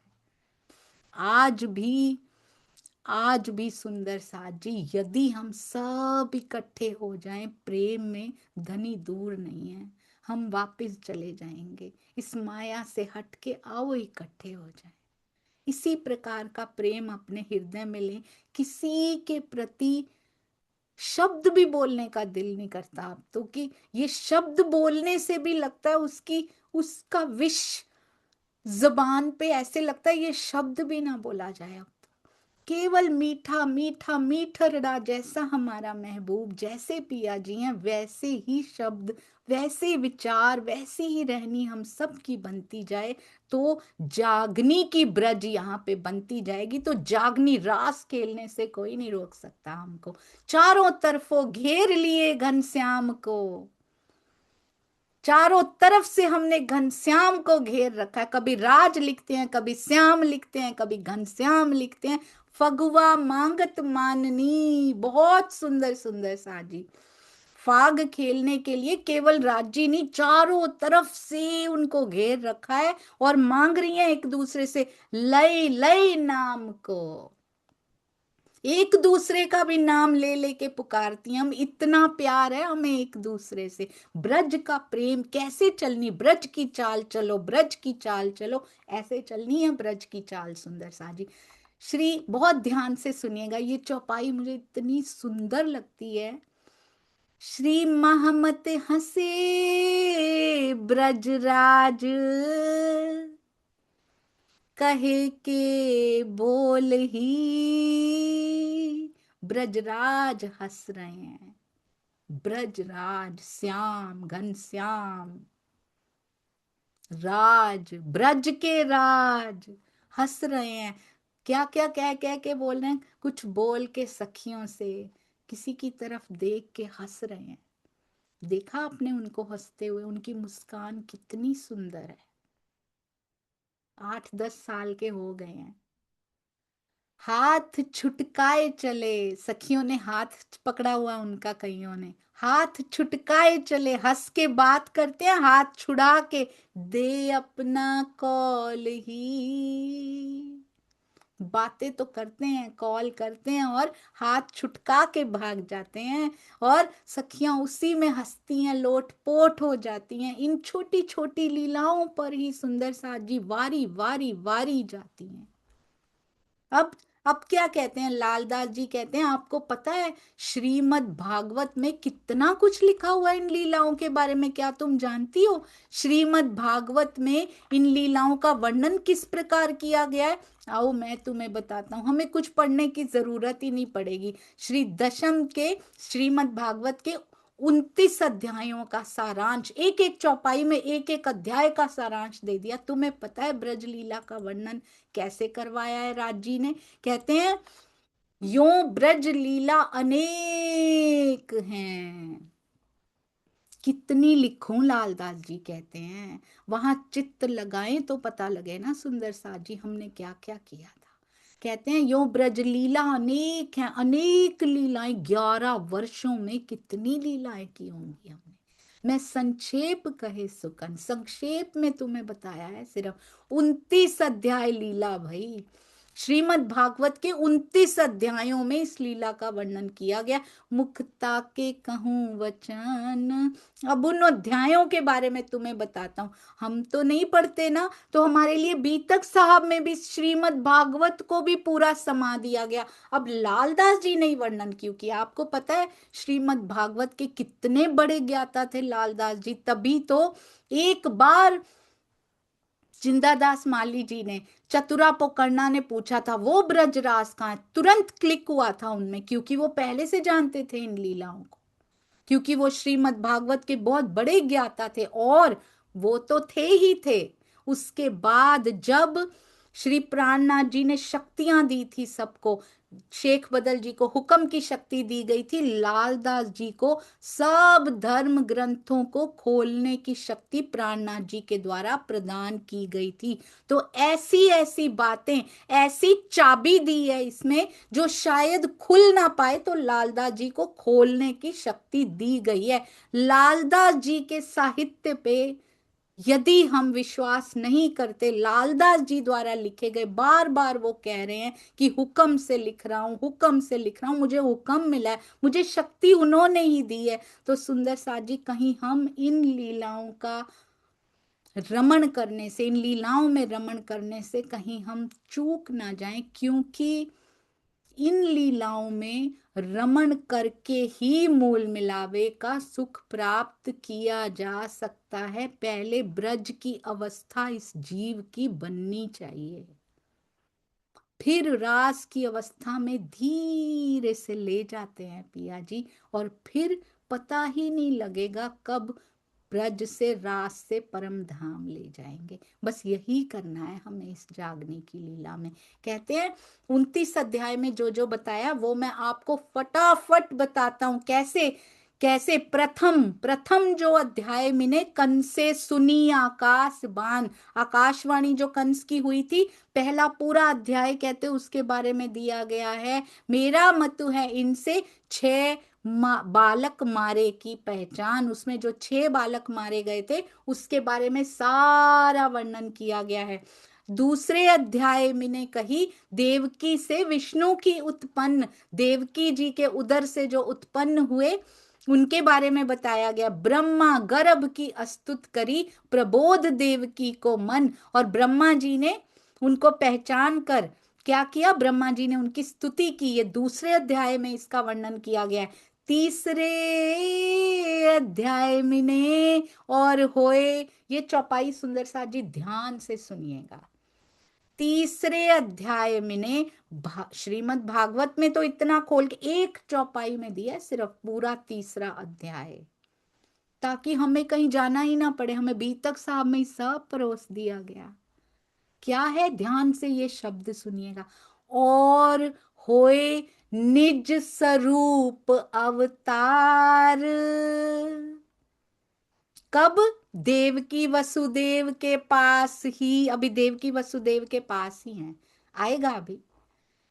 आज भी, आज भी सुंदर साजी, यदि हम सब इकट्ठे हो जाएं प्रेम में, धनी दूर नहीं है, हम वापस चले जाएंगे। इस माया से हट के आओ इकट्ठे हो जाएं। इसी प्रकार का प्रेम अपने हृदय में लें। किसी के प्रति शब्द भी बोलने का दिल नहीं करता अब तो, कि ये शब्द बोलने से भी लगता है उसकी, उसका विष जबान पे ऐसे लगता है ये शब्द भी ना बोला जाए अब तो। केवल मीठा मीठा मीठरड़ा जैसा हमारा महबूब, जैसे पिया जी हैं वैसे ही शब्द, वैसे विचार, वैसी ही रहनी हम सब की बनती जाए, तो जागनी की ब्रज यहाँ पे बनती जाएगी। तो जागनी रास खेलने से कोई नहीं रोक सकता हमको। चारों तरफों घेर लिए घनश्याम को, चारों तरफ से हमने घनश्याम को घेर रखा है। कभी राज लिखते हैं, कभी श्याम लिखते हैं, कभी घनश्याम लिखते हैं। फगुआ मांगत माननी, बहुत सुंदर सुंदर साजी। फाग खेलने के लिए केवल राजी नहीं, चारों तरफ से उनको घेर रखा है और मांग रही हैं एक दूसरे से लय लय नाम को। एक दूसरे का भी नाम ले लेके पुकारती हैं। हम, इतना प्यार है हमें एक दूसरे से। ब्रज का प्रेम कैसे चलनी, ब्रज की चाल चलो, ब्रज की चाल चलो, ऐसे चलनी है ब्रज की चाल सुंदर साजी। श्री, बहुत ध्यान से सुनिएगा, ये चौपाई मुझे इतनी सुंदर लगती है। श्री महमत हंसे ब्रजराज, कहे के बोल ही, ब्रजराज हंस रहे हैं। ब्रजराज, श्याम, घनश्याम, राज, ब्रज के राज हंस रहे हैं। क्या क्या कह कह के बोल रहे हैं, कुछ बोल के सखियों से, किसी की तरफ देख के हंस रहे हैं। देखा आपने उनको हंसते हुए, उनकी मुस्कान कितनी सुंदर है। 8-10 साल के हो गए हैं। हाथ छुटकाए चले, सखियों ने हाथ पकड़ा हुआ उनका, कईयों ने हाथ छुटकाए चले, हंस के बात करते हैं, हाथ छुड़ा के दे अपना कॉल ही। बातें तो करते हैं, कॉल करते हैं और हाथ छुटका के भाग जाते हैं, और सखियां उसी में हंसती हैं, लोटपोट हो जाती हैं। इन छोटी छोटी लीलाओं पर ही सुंदर साजी वारी वारी वारी जाती हैं। अब क्या कहते हैं, लालदास जी कहते हैं, आपको पता है श्रीमद् भागवत में कितना कुछ लिखा हुआ है इन लीलाओं के बारे में, क्या तुम जानती हो? श्रीमद् भागवत में इन लीलाओं का वर्णन किस प्रकार किया गया है? आओ मैं तुम्हें बताता हूँ, हमें कुछ पढ़ने की जरूरत ही नहीं पड़ेगी। श्री दशम के श्रीमद् भागवत के 29 अध्यायों का सारांश, एक एक चौपाई में एक एक अध्याय का सारांश दे दिया। तुम्हें पता है ब्रज लीला का वर्णन कैसे करवाया है राज जी ने? कहते हैं, यों ब्रज लीला अनेक हैं। कितनी लिखूं, लालदास जी कहते हैं। वहां चित्त लगाएं तो पता लगे ना सुंदर सा जी हमने क्या क्या किया था। कहते हैं यो ब्रज लीला अनेक है, अनेक लीलाएं, 11 वर्षों में कितनी लीलाएं की होंगी हमने। मैं संक्षेप कहे सुकन, संक्षेप में तुम्हें बताया है सिर्फ 29 अध्याय लीला भाई। श्रीमद् भागवत के 29 अध्यायों में इस लीला का वर्णन किया गया। मुक्ता के कहूं वचन। अब उन अध्यायों के बारे में तुम्हें बताता हूं। हम तो नहीं पढ़ते ना, तो हमारे लिए बीतक साहब में भी श्रीमद् भागवत को भी पूरा समा दिया गया। अब लालदास जी ने वर्णन क्यों किया? आपको पता है श्रीमद् भागवत के कितने बड़े ज्ञाता थे लालदास जी। तभी तो एक बार जिंदादास माली जी ने, चतुरा पोकर्णा ने पूछा था वो ब्रजराज कहाँ है, तुरंत क्लिक हुआ था उनमें, क्योंकि वो पहले से जानते थे इन लीलाओं को, क्योंकि वो श्रीमद् भागवत के बहुत बड़े ज्ञाता थे। और वो तो थे ही थे। उसके बाद जब श्री प्राणनाथ जी ने शक्तियां दी थी सबको, शेख बदल जी को हुक्म की शक्ति दी गई थी, लालदास जी को सब धर्म ग्रंथों को खोलने की शक्ति प्राणनाथ जी के द्वारा प्रदान की गई थी। तो ऐसी ऐसी बातें, ऐसी चाबी दी है इसमें जो शायद खुल ना पाए, तो लालदास जी को खोलने की शक्ति दी गई है। लालदास जी के साहित्य पे यदि हम विश्वास नहीं करते, लालदास जी द्वारा लिखे गए, बार बार वो कह रहे हैं कि हुक्म से लिख रहा हूं, हुक्म से लिख रहा हूं, मुझे हुक्म मिला है, मुझे शक्ति उन्होंने ही दी है। तो सुंदर सा जी कहीं हम इन लीलाओं का रमण करने से, इन लीलाओं में रमण करने से कहीं हम चूक ना जाएं, क्योंकि इन लीलाओं में रमण करके ही मूल मिलावे का सुख प्राप्त किया जा सकता है। पहले ब्रज की अवस्था इस जीव की बननी चाहिए, फिर रास की अवस्था में धीरे से ले जाते हैं पिया जी, और फिर पता ही नहीं लगेगा कब ब्रज से रास से परम धाम ले जाएंगे। बस यही करना है हमें इस जागने की लीला में। कहते हैं 29 अध्याय में जो जो बताया वो मैं आपको फटाफट बताता हूं। कैसे कैसे प्रथम प्रथम जो अध्याय मैंने कंसे सुनी आकाश बान, आकाशवाणी जो कंस की हुई थी, पहला पूरा अध्याय कहते उसके बारे में दिया गया है। मेरा मतु है इनसे 6 बालक मारे की पहचान, उसमें जो 6 बालक मारे गए थे उसके बारे में सारा वर्णन किया गया है। दूसरे अध्याय में ने कही देवकी से विष्णु की उत्पन्न, देवकी जी के उदर से जो उत्पन्न हुए उनके बारे में बताया गया। ब्रह्मा गर्भ की अस्तुत करी, प्रबोध देवकी को मन, और ब्रह्मा जी ने उनको पहचान कर क्या किया, ब्रह्मा जी ने उनकी स्तुति की। ये दूसरे अध्याय में इसका वर्णन किया गया है। तीसरे अध्याय में ने और होए, ये चौपाई सुंदर सा जी ध्यान से सुनिएगा। तीसरे अध्याय में ने श्रीमद् भागवत में तो इतना खोल के एक चौपाई में दिया है, सिर्फ पूरा तीसरा अध्याय, ताकि हमें कहीं जाना ही ना पड़े। हमें बीतक साहब में सब परोस दिया गया। क्या है, ध्यान से ये शब्द सुनिएगा। और होए निज स्वरूप अवतार, कब? देवकी वसुदेव के पास ही, अभी देवकी वसुदेव के पास ही हैं, आएगा अभी।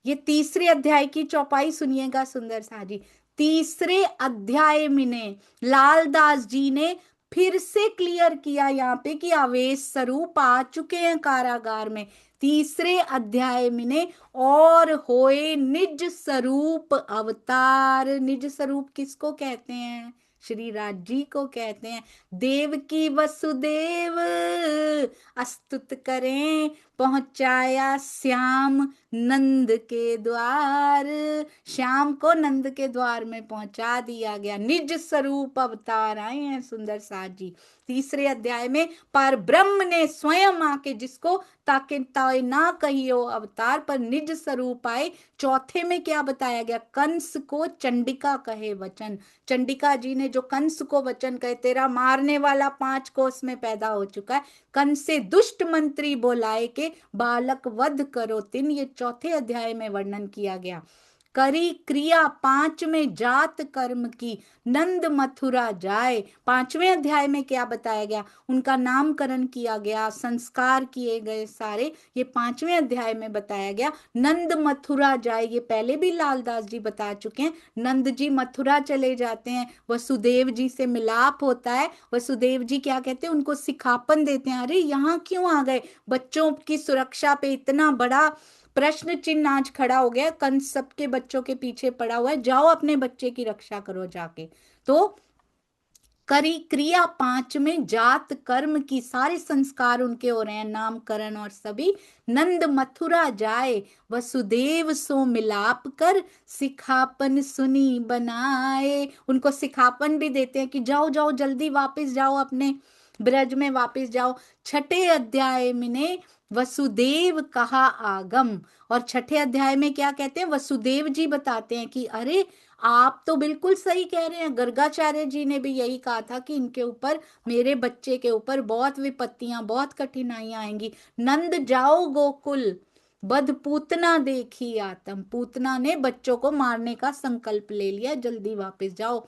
ये तीसरे अध्याय की चौपाई सुनिएगा सुंदर सा जी। तीसरे अध्याय में ने लालदास जी ने फिर से क्लियर किया यहाँ पे कि आवेश स्वरूप आ चुके हैं कारागार में। तीसरे अध्याय में ने और होए निज स्वरूप अवतार, निज स्वरूप किसको कहते हैं? श्री राज जी को कहते हैं। देवकी वसुदेव अस्तुत करें, पहुंचाया श्याम नंद के द्वार, श्याम को नंद के द्वार में पहुंचा दिया गया। निज स्वरूप अवतार आए हैं सुंदर साथ जी। तीसरे अध्याय में पर ब्रह्म ने स्वयं आके, जिसको ताके ताए ना कहियो अवतार, पर निज स्वरूप आए। चौथे में क्या बताया गया? कंस को चंडिका कहे वचन, चंडिका जी ने जो कंस को वचन कहे, तेरा मारने वाला 5 कोस में पैदा हो चुका है, कंस से दुष्ट मंत्री बोलाए के बालक वध करो तिन, ये चौथे अध्याय में वर्णन किया गया। करी क्रिया पांचवें जात कर्म की, नंद मथुरा जाए। पांचवें अध्याय में क्या बताया गया, उनका नामकरण किया गया, संस्कार किए गए सारे, ये पांचवें अध्याय में बताया गया। नंद मथुरा जाए, ये पहले भी लालदास जी बता चुके हैं। नंद जी मथुरा चले जाते हैं, वसुदेव जी से मिलाप होता है। वसुदेव जी क्या कहते हैं, उनको सिखापन देते हैं, अरे यहाँ क्यों आ गए, बच्चों की सुरक्षा पे इतना बड़ा प्रश्न चिन्ह आज खड़ा हो गया, कंस सबके बच्चों के पीछे पड़ा हुआ है, जाओ अपने बच्चे की रक्षा करो जाके। तो करी क्रिया पांच में जात कर्म की, सारे संस्कार उनके हो रहे हैं, नामकरण और सभी। नंद मथुरा जाए, वसुदेव सो मिलाप कर, सिखापन सुनी बनाए। उनको सिखापन भी देते हैं कि जाओ जाओ जल्दी वापस जाओ, अपने ब्रज में वापस जाओ। छठे अध्याय में वसुदेव कहा आगम, और छठे अध्याय में क्या कहते हैं, वसुदेव जी बताते हैं कि अरे आप तो बिल्कुल सही कह रहे हैं, गर्गाचार्य जी ने भी यही कहा था कि इनके ऊपर, मेरे बच्चे के ऊपर बहुत विपत्तियां, बहुत कठिनाइयां आएंगी। नंद जाओ गोकुल, बध पूतना देखी आतम, पूतना ने बच्चों को मारने का संकल्प ले लिया, जल्दी वापस जाओ।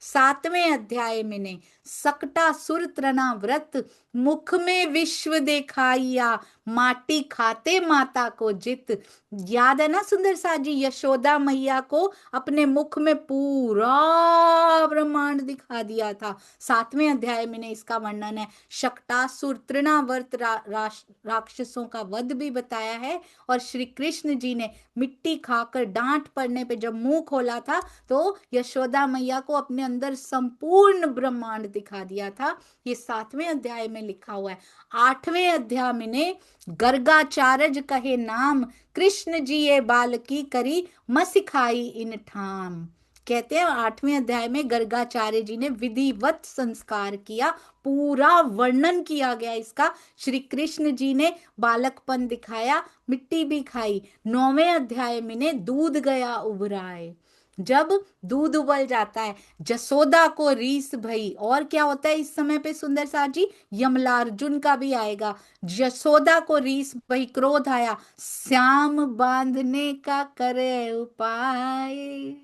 सातवें अध्याय में ने सकटा सुर त्रना व्रत, मुख में विश्व देखाइया, माटी खाते माता को जित। याद है ना सुंदर सा जी, यशोदा मैया को अपने मुख में पूरा ब्रह्मांड दिखा दिया था। सातवें अध्याय में ने इसका वर्णन है। शक्टासुर तृणावर्त राक्षसों का वध भी बताया है। और श्री कृष्ण जी ने मिट्टी खाकर डांट पड़ने पे जब मुंह खोला था, तो यशोदा मैया को अपने अंदर संपूर्ण ब्रह्मांड दिखा दिया था। ये सातवें अध्याय में लिखा हुआ है। आठवें अध्याय में ने गर्गाचार्य कहे नाम, कृष्ण जी ये बालकी करी मसिखाई इन ठाम। कहते हैं आठवें अध्याय में गर्गाचार्य जी ने विधिवत संस्कार किया, पूरा वर्णन किया गया इसका। श्री कृष्ण जी ने बालकपन दिखाया, मिट्टी भी खाई। नौवें अध्याय में ने दूध गया उबराए, जब दूध उबल जाता है, जसोदा को रीस भई। और क्या होता है इस समय पे सुंदर सा जी, यमलार्जुन का भी आएगा। जसोदा को रीस भई, क्रोध आया, श्याम बांधने का करे उपाय।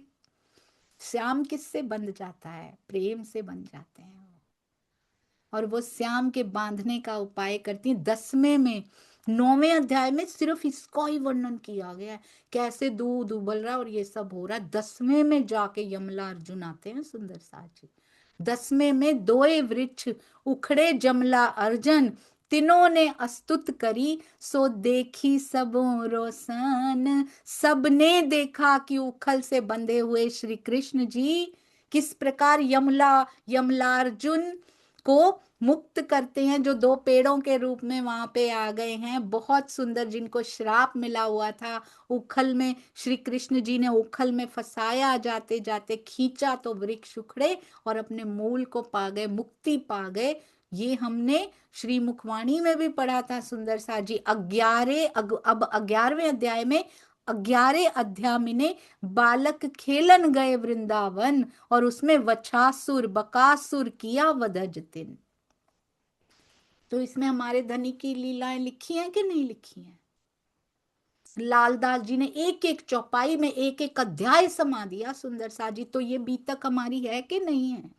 श्याम किससे बंध जाता है, प्रेम से बंध जाते हैं, और वो श्याम के बांधने का उपाय करती है। 10वें में, 9वें अध्याय में सिर्फ इसका ही वर्णन किया गया है, कैसे दूध उबल रहा है और ये सब हो रहा है। 10वें में जाके यमला अर्जुन आते हैं सुंदर साची। 10वें में दोए वृक्ष उखड़े जमला अर्जन, तीनों ने अस्तुत करी सो देखी सबों रोशन। सबने देखा कि उखल से बंधे हुए श्री कृष्ण जी किस प्रकार यमलार्जुन को मुक्त करते हैं, जो दो पेड़ों के रूप में वहां पे आ गए हैं, बहुत सुंदर, जिनको श्राप मिला हुआ था उखल में। श्री कृष्ण जी ने उखल में फंसाया, जाते जाते खींचा तो वृक्ष उखड़े और अपने मूल को पा गए, मुक्ति पा गए। ये हमने श्री मुखवाणी में भी पढ़ा था सुंदर सा जी। अब 11वें अध्याय में, 11 अध्याय में बालक खेलन गए वृंदावन, और उसमें वछासुर बकासुर किया वधज तिन। तो इसमें हमारे धनी की लीलाएं लिखी हैं कि नहीं लिखी हैं? लालदास जी ने एक एक चौपाई में एक एक अध्याय समा दिया सुंदर सा जी। तो ये बीतक हमारी है कि नहीं है?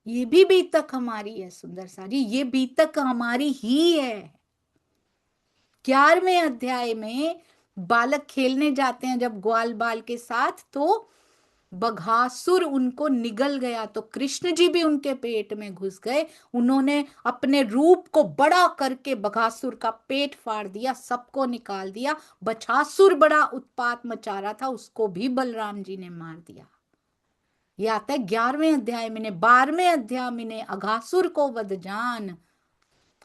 ये भी बीतक हमारी है सुंदर सा जी, ये बीतक हमारी ही है। 11वें अध्याय में बालक खेलने जाते हैं जब ग्वाल बाल के साथ, तो बघासुर उनको निगल गया, तो कृष्ण जी भी उनके पेट में घुस गए। उन्होंने अपने रूप को बड़ा करके बघासुर का पेट फाड़ दिया, सबको निकाल दिया। बछासुर बड़ा उत्पात मचा रहा था, उसको भी बलराम जी ने मार दिया। यह आता है 11वें अध्याय में। 12वें अध्याय में अघासुर को वध जान।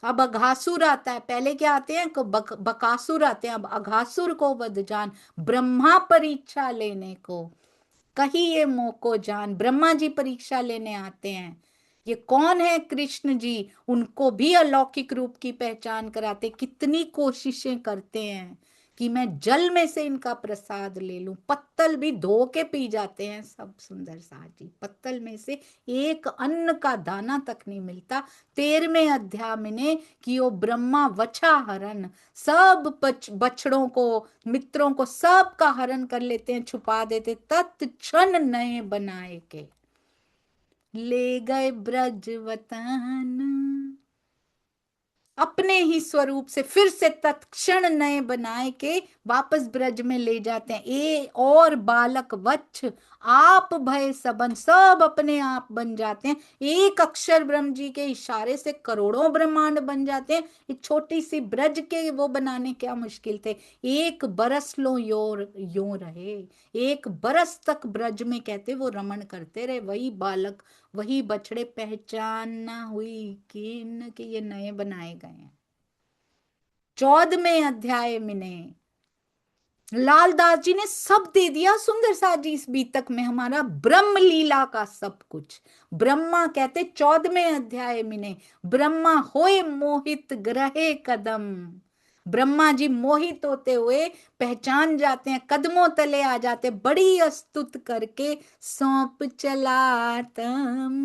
अब अघासुर आता है, पहले क्या आते हैं, बकासुर आते हैं, अब अघासुर को वध जान। ब्रह्मा परीक्षा लेने को कही ये मोको जान, ब्रह्मा जी परीक्षा लेने आते हैं। ये कौन है? कृष्ण जी। उनको भी अलौकिक रूप की पहचान कराते, कितनी कोशिशें करते हैं, कि मैं जल में से इनका प्रसाद ले लूं। पत्तल भी धो के पी जाते हैं सब सुंदर साज जी, पत्तल में से एक अन्न का दाना तक नहीं मिलता। 13वें अध्याय में ने कि वो ब्रह्मा वछा हरण, सब बछड़ों को, मित्रों को, सब का हरण कर लेते हैं, छुपा देते, तत्क्षण नए बनाए के ले गए ब्रजवतन। अपने ही स्वरूप से फिर से तत्क्षण नए बनाए के वापस ब्रज में ले जाते हैं। ए और बालक वत्स आप भय सबन, सब अपने आप बन जाते हैं। एक अक्षर ब्रह्म जी के इशारे से करोड़ों ब्रह्मांड बन जाते हैं। एक छोटी सी ब्रज के वो बनाने क्या मुश्किल थे। एक बरस लो यो रहे, एक बरस तक ब्रज में कहते वो रमण करते रहे। वही बालक, वही बछड़े, पहचान ना हुई किन के ये नए बनाए गए हैं। 14वें अध्याय में ने लालदास जी ने सब दे दिया सुंदर सा जी इस बीतक में, हमारा ब्रह्म लीला का सब कुछ। ब्रह्मा कहते 14वें अध्याय में ने ब्रह्मा होए मोहित ग्रहे कदम, ब्रह्मा जी मोहित होते हुए पहचान जाते हैं, कदमों तले आ जाते, बड़ी अस्तुत करके सौंप चलातम,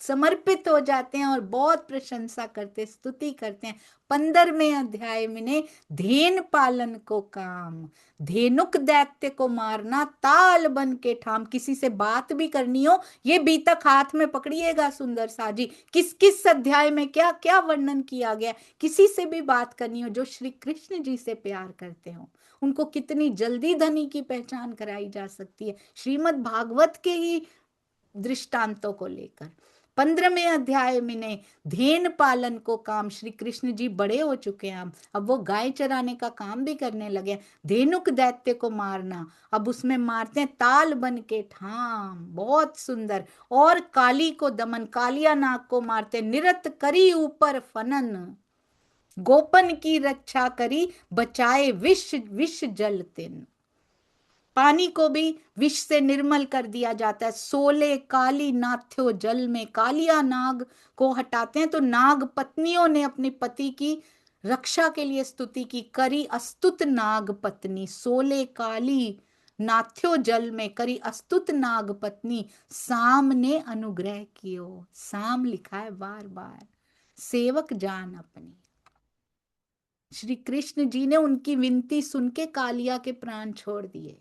समर्पित हो जाते हैं और बहुत प्रशंसा करते, स्तुति करते हैं। 15वें अध्याय में ने धेन पालन को काम, धेनुक दैत्य को मारना, ताल बन के ठाम, किसी से बात भी करनी हो ये बीतक हाथ में पकड़िएगा सुंदर सा जी, किस किस अध्याय में क्या क्या वर्णन किया गया। किसी से भी बात करनी हो जो श्री कृष्ण जी से प्यार करते हो, उनको कितनी जल्दी धनी की पहचान कराई जा सकती है श्रीमद् भागवत के ही दृष्टांतों को लेकर। 15वें अध्याय में ने धेन पालन को काम, श्री कृष्ण जी बड़े हो चुके हैं, अब वो गाय चराने का काम भी करने लगे। धेनुक दैत्य को मारना, अब उसमें मारते हैं ताल बन के ठाम, बहुत सुंदर। और काली को दमन, कालिया नाग को मारते, निरत करी ऊपर फनन, गोपन की रक्षा करी, बचाए विष विष जल तिन, पानी को भी विष से निर्मल कर दिया जाता है। 16 काली नाथ्यो जल में, कालिया नाग को हटाते हैं तो नाग पत्नियों ने अपने पति की रक्षा के लिए स्तुति की, करी अस्तुत नाग पत्नी। 16 काली नाथ्यो जल में करी अस्तुत नाग पत्नी, साम ने अनुग्रह कियो, साम लिखा है बार बार, सेवक जान अपनी। श्री कृष्ण जी ने उनकी विनती सुन के कालिया के प्राण छोड़ दिए।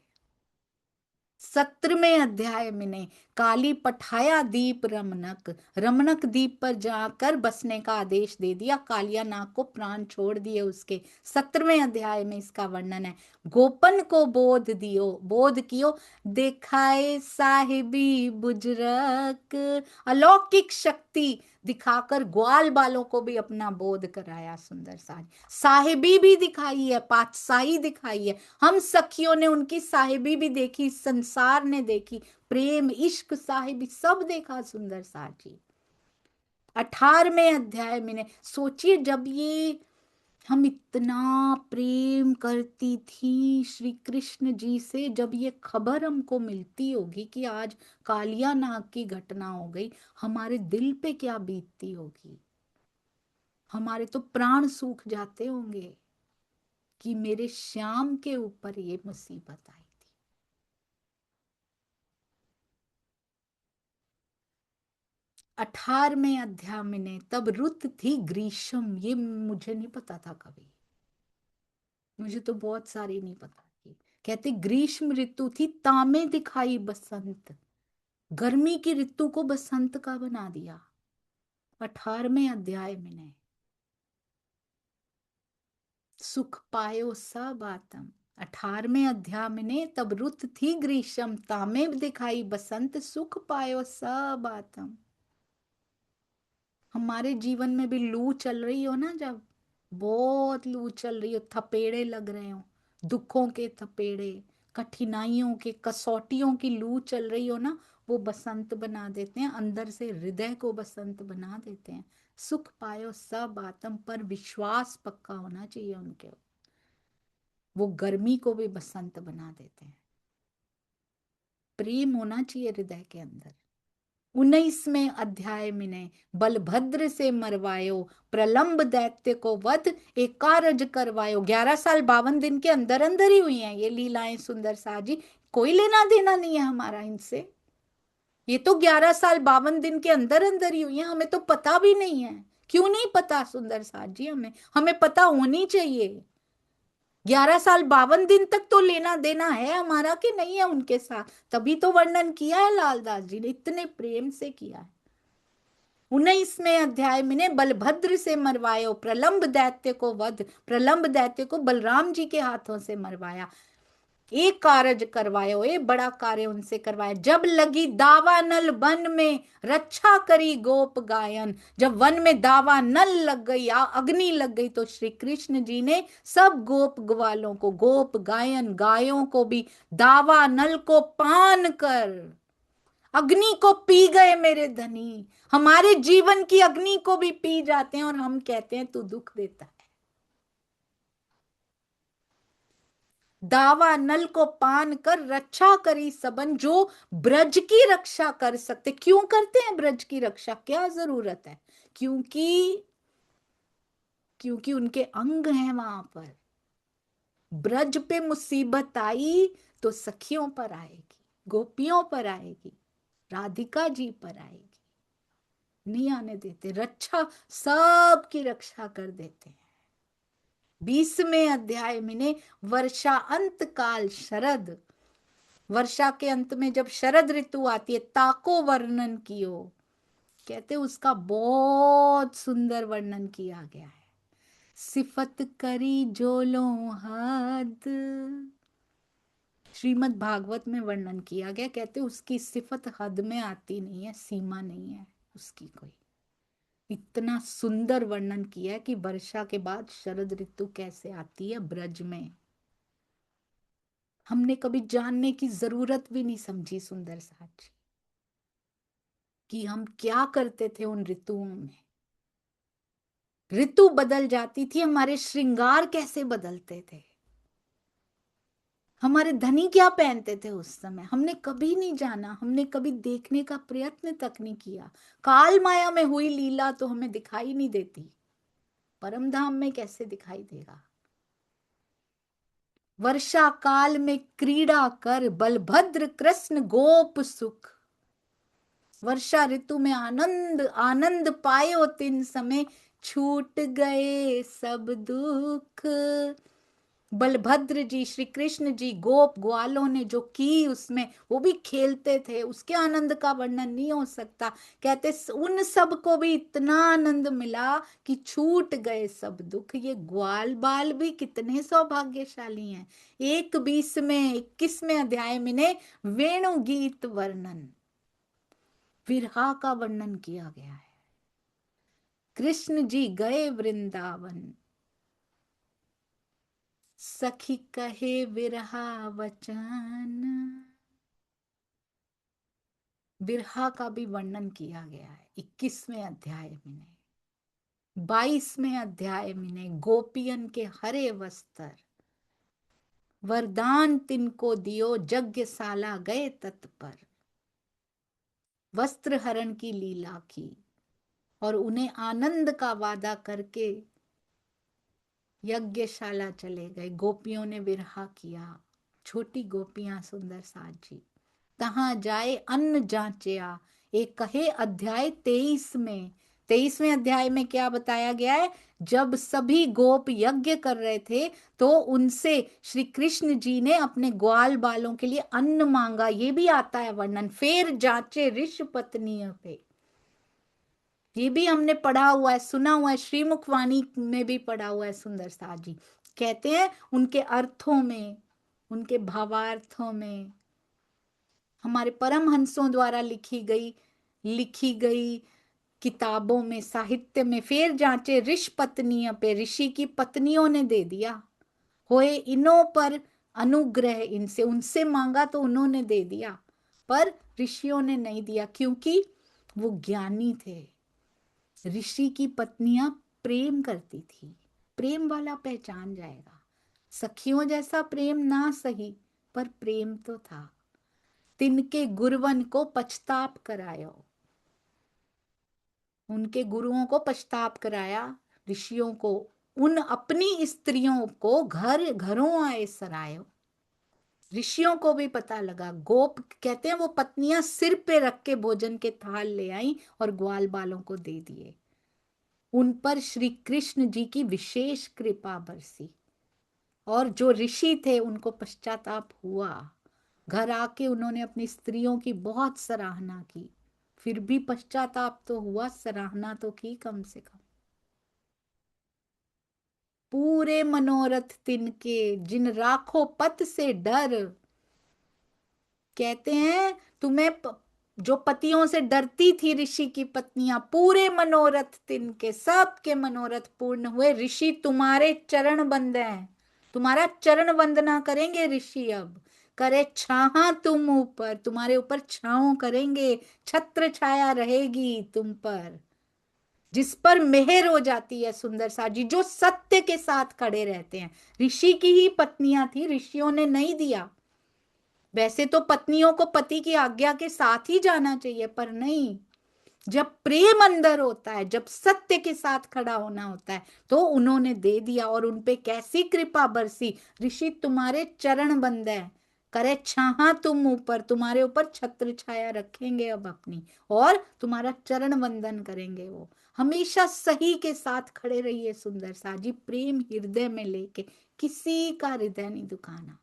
17वें अध्याय में ने काली पठाया दीप रमनक, रमनक द्वीप पर जाकर बसने का आदेश दे दिया, कालिया नाग को प्राण छोड़ दिए उसके। 17वें अध्याय में इसका वर्णन है। गोपन को बोध दियो, बोध कियो, दिखाए साहिबी बुजरक, अलौकिक शक्ति दिखाकर ग्वाल बालों को भी अपना बोध कराया सुंदर साज। साहिबी भी दिखाई है, पातशाही दिखाई है, हम सखियों ने उनकी साहिबी भी देखी, संसार ने देखी, प्रेम इश्क साहिबी सब देखा सुंदर साज जी। 18वें अध्याय में ने सोचिए, जब ये हम इतना प्रेम करती थी श्री कृष्ण जी से, जब ये खबर हमको मिलती होगी कि आज कालिया नाग की घटना हो गई, हमारे दिल पे क्या बीतती होगी। हमारे तो प्राण सूख जाते होंगे कि मेरे श्याम के ऊपर ये मुसीबत आई थी। 18वें अध्याय में ने तब रुत थी ग्रीष्म, ये मुझे नहीं पता था कभी, मुझे तो बहुत सारी नहीं पता थी। कहते ग्रीष्म ऋतु थी, तामे दिखाई बसंत, गर्मी की ऋतु को बसंत का बना दिया। 18वें अध्याय में ने सुख पायो सब आत्म, 18वें अध्याय में ने तब रुत थी ग्रीष्म, तामे दिखाई बसंत, सुख पायो सब आत्म। हमारे जीवन में भी लू चल रही हो ना, जब बहुत लू चल रही हो, थपेड़े लग रहे हो, दुखों के थपेड़े, कठिनाइयों के, कसौटियों की लू चल रही हो ना, वो बसंत बना देते हैं, अंदर से हृदय को बसंत बना देते हैं। सुख पायो सब आत्म, पर विश्वास पक्का होना चाहिए उनके, वो गर्मी को भी बसंत बना देते हैं। प्रेम होना चाहिए हृदय के अंदर, 19वें अध्याय में बलभद्र से मरवायो, प्रलंब दैत्य को वध, एक कारज करवायो। 11 साल 52 दिन के अंदर अंदर ही हुई हैं ये लीलाएं सुंदर सा जी, कोई लेना देना नहीं है हमारा इनसे। ये तो 11 साल 52 दिन के अंदर अंदर ही हुई है, हमें तो पता भी नहीं है। क्यों नहीं पता सुंदर साथ जी? हमें हमें पता होनी चाहिए। 11 साल 52 दिन तक तो लेना देना है हमारा कि नहीं है उनके साथ, तभी तो वर्णन किया है लालदास जी ने, इतने प्रेम से किया है। 19वें अध्याय में बलभद्र से मरवायो, प्रलंब दैत्य को वध, प्रलंब दैत्य को बलराम जी के हाथों से मरवाया। एक कारज करवायो, एक बड़ा कार्य उनसे करवाया। जब लगी दावानल वन में, रक्षा करी गोप गायन। जब वन में दावानल लग गई, अग्नि लग गई, तो श्री कृष्ण जी ने सब गोप ग्वालों को, गोप गायन गायों को भी दावानल को पान कर अग्नि को पी गए मेरे धनी। हमारे जीवन की अग्नि को भी पी जाते हैं और हम कहते हैं तू दुख देता है। दावा नल को पान कर रक्षा करी सबन, जो ब्रज की रक्षा कर सकते। क्यों करते हैं ब्रज की रक्षा? क्या जरूरत है? क्योंकि क्योंकि उनके अंग हैं वहां पर। ब्रज पे मुसीबत आई तो सखियों पर आएगी, गोपियों पर आएगी, राधिका जी पर आएगी। नहीं आने देते, रक्षा सबकी रक्षा कर देते हैं। 20वें अध्याय में वर्षा अंत काल शरद, वर्षा के अंत में जब शरद ऋतु आती है, ताको वर्णन कियो, कहते उसका बहुत सुंदर वर्णन किया गया है। सिफत करी जोलो हद, श्रीमद् भागवत में वर्णन किया गया। कहते उसकी सिफत हद में आती नहीं है, सीमा नहीं है उसकी कोई। इतना सुंदर वर्णन किया है कि वर्षा के बाद शरद ऋतु कैसे आती है ब्रज में। हमने कभी जानने की जरूरत भी नहीं समझी सुंदर साथ जी, कि हम क्या करते थे उन ऋतुओं में। ऋतु बदल जाती थी, हमारे श्रृंगार कैसे बदलते थे, हमारे धनी क्या पहनते थे उस समय, हमने कभी नहीं जाना, हमने कभी देखने का प्रयत्न तक नहीं किया। काल माया में हुई लीला तो हमें दिखाई नहीं देती, परम धाम में कैसे दिखाई देगा। वर्षा काल में क्रीड़ा कर, बलभद्र कृष्ण गोप सुख। वर्षा ऋतु में आनंद आनंद पायो, तिन समय छूट गए सब दुख। बलभद्र जी, श्री कृष्ण जी, गोप ग्वालों ने जो की उसमें, वो भी खेलते थे, उसके आनंद का वर्णन नहीं हो सकता। कहते उन सब को भी इतना आनंद मिला कि छूट गए सब दुख। ये ग्वाल बाल भी कितने सौभाग्यशाली हैं। 21वें अध्याय में वेणु गीत वर्णन, विरहा का वर्णन किया गया है। कृष्ण जी गए वृंदावन, सखी कहे विरहा वचन, विरहा का भी वर्णन किया गया है 21वें अध्याय में। 22वें अध्याय में गोपियन के हरे वस्त्र, वरदान तिनको दियो, यज्ञशाला गए तत्पर। वस्त्र हरण की लीला की और उन्हें आनंद का वादा करके यज्ञशाला चले गए। गोपियों ने विरहा किया, छोटी गोपियां सुंदर साथ जी। तहां जाए अन्न जांचया, एक कहे अध्याय 23वें अध्याय में क्या बताया गया है? जब सभी गोप यज्ञ कर रहे थे तो उनसे श्री कृष्ण जी ने अपने ग्वाल बालों के लिए अन्न मांगा। ये भी आता है वर्णन। फिर जांचे ऋष पत्नियों पे, ये भी हमने पढ़ा हुआ है, सुना हुआ है, श्रीमुख वाणी में भी पढ़ा हुआ है सुंदर साथ जी। कहते हैं उनके अर्थों में, उनके भावार्थों में, हमारे परमहंसों द्वारा लिखी गई किताबों में, साहित्य में। फिर जांचे ऋष पत्नियों पे, ऋषि की पत्नियों ने दे दिया। होए इनों पर अनुग्रह, इनसे, उनसे मांगा तो उन्होंने दे दिया, पर ऋषियों ने नहीं दिया, क्योंकि वो ज्ञानी थे। ऋषि की पत्नियां प्रेम करती थी, प्रेम वाला पहचान जाएगा। सखियों जैसा प्रेम ना सही, पर प्रेम तो था। तिनके गुरवन को पछताप करायो, उनके गुरुओं को पश्चाताप कराया, ऋषियों को, उन अपनी स्त्रियों को घर घरों आए सरायो। ऋषियों को भी पता लगा। गोप कहते हैं वो पत्नियां सिर पे रख के भोजन के थाल ले आई और ग्वाल बालों को दे दिए। उन पर श्री कृष्ण जी की विशेष कृपा बरसी और जो ऋषि थे उनको पश्चाताप हुआ। घर आके उन्होंने अपनी स्त्रियों की बहुत सराहना की, फिर भी पश्चाताप तो हुआ, सराहना तो की कम से कम। पूरे मनोरथ तिनके जिन राखो पत से डर। कहते हैं तुम्हें जो पतियों से डरती थी ऋषि की पत्नियां, पूरे मनोरथ तिनके, सबके मनोरथ पूर्ण हुए। ऋषि तुम्हारे चरण बंद हैं, तुम्हारा चरण वंदना करेंगे ऋषि। अब करे छाहा तुम ऊपर, तुम्हारे ऊपर छांव करेंगे, छत्र छाया रहेगी तुम पर। जिस पर मेहर हो जाती है सुंदर सा जी, जो सत्य के साथ खड़े रहते हैं। ऋषि की ही पत्नियां थी, ऋषियों ने नहीं दिया। वैसे तो पत्नियों को पति की आज्ञा के साथ ही जाना चाहिए, पर नहीं, जब प्रेम अंदर होता है, जब सत्य के साथ खड़ा होना होता है, तो उन्होंने दे दिया। और उनपे कैसी कृपा बरसी। ऋषि तुम्हारे चरण बंद है, करे छाहा तुम ऊपर, तुम्हारे ऊपर छत्र छाया रखेंगे अब अपनी, और तुम्हारा चरण वंदन करेंगे। वो हमेशा सही के साथ खड़े रहिए सुंदर सा जी, प्रेम हृदय में लेके, किसी का हृदय नहीं दुखाना।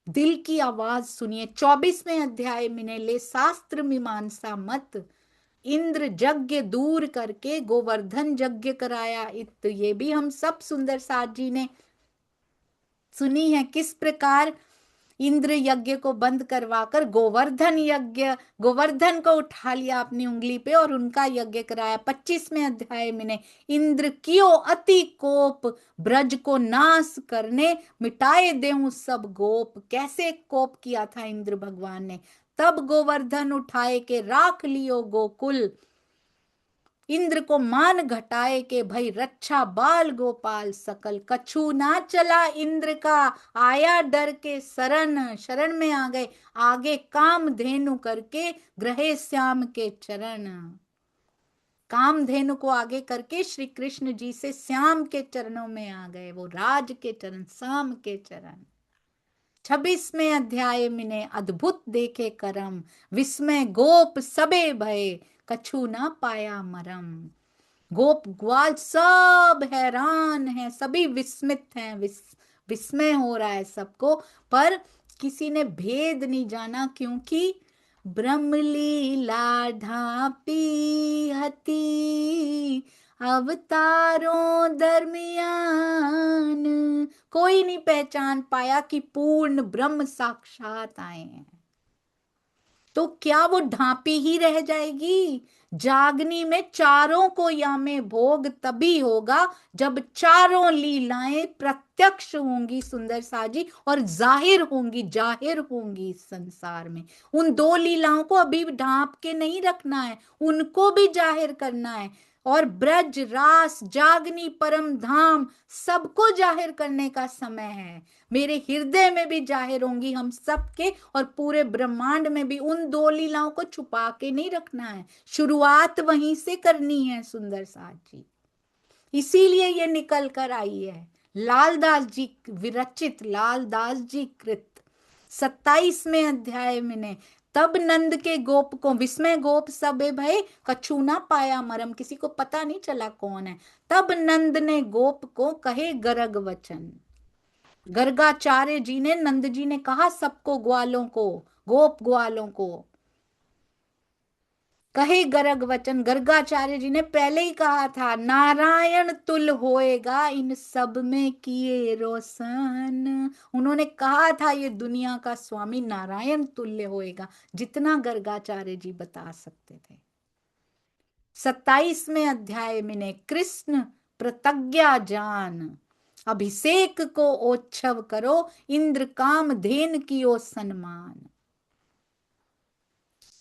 दिल की आवाज सुनिए। 24वें अध्याय में ले शास्त्र मीमांसा मत, इंद्र यज्ञ दूर करके गोवर्धन यज्ञ कराया। इत ये भी हम सब सुंदर साथ जी ने सुनी है, किस प्रकार इंद्र यज्ञ को बंद करवाकर गोवर्धन यज्ञ, गोवर्धन को उठा लिया अपनी उंगली पे और उनका यज्ञ कराया। 25वें अध्याय में ने इंद्र कियो अति कोप, ब्रज को नाश करने मिटाए देऊं सब गोप। कैसे कोप किया था इंद्र भगवान ने, तब गोवर्धन उठाए के राख लियो गोकुल। इंद्र को मान घटाए के भई रक्षा बाल गोपाल सकल। कछु ना चला इंद्र का, आया डर के शरण, शरण में आ गए। आगे काम धेनु करके ग्रहे श्याम के चरण। कामधेनु को आगे करके श्री कृष्ण जी से श्याम के चरणों में आ गए, वो राज के चरण, श्याम के चरण। 26वें अध्याय में ने अद्भुत देखे करम, विस्मय गोप सबे भय, कछु ना पाया मरम। गोप ग्वाल सब हैरान हैं, सभी विस्मित हैं, विस्मय हो रहा है सबको, पर किसी ने भेद नहीं जाना, क्योंकि ब्रह्मलीला ढापी हती अवतारों दरमियान। कोई नहीं पहचान पाया कि पूर्ण ब्रह्म साक्षात आए हैं। तो क्या वो ढांपी ही रह जाएगी? जागनी में चारों को यामे भोग तभी होगा जब चारों लीलाएं प्रत्यक्ष होंगी सुंदर साजी, और जाहिर होंगी, जाहिर होंगी इस संसार में। उन दो लीलाओं को अभी ढांप के नहीं रखना है, उनको भी जाहिर करना है। और ब्रज रास जागनी परम धाम सबको जाहिर करने का समय है। मेरे हृदय में भी जाहिर होंगी हम सबके, और पूरे ब्रह्मांड में भी। उन दो लीलाओं को छुपा के नहीं रखना है, शुरुआत वहीं से करनी है सुंदर साथ जी। इसीलिए ये निकल कर आई है, लालदास जी विरचित, लालदास जी कृत 27वें अध्याय में ने। तब नंद के गोप को, विस्मय गोप सबे भय, कछु ना पाया मरम, किसी को पता नहीं चला कौन है। तब नंद ने गोप को कहे गरग वचन। गर्गाचार्य जी ने, नंद जी ने कहा सबको, ग्वालों को, गोप ग्वालों को कहे गरग वचन। गर्गाचार्य जी ने पहले ही कहा था, नारायण तुल होएगा इन सब में किए रोशन। उन्होंने कहा था ये दुनिया का स्वामी नारायण तुल्य होएगा, जितना गर्गाचार्य जी बता सकते थे। 27वें अध्याय में ने कृष्ण प्रतिज्ञा जान, अभिषेक को ओच्छव करो, इंद्र काम धेन कियो सम्मान।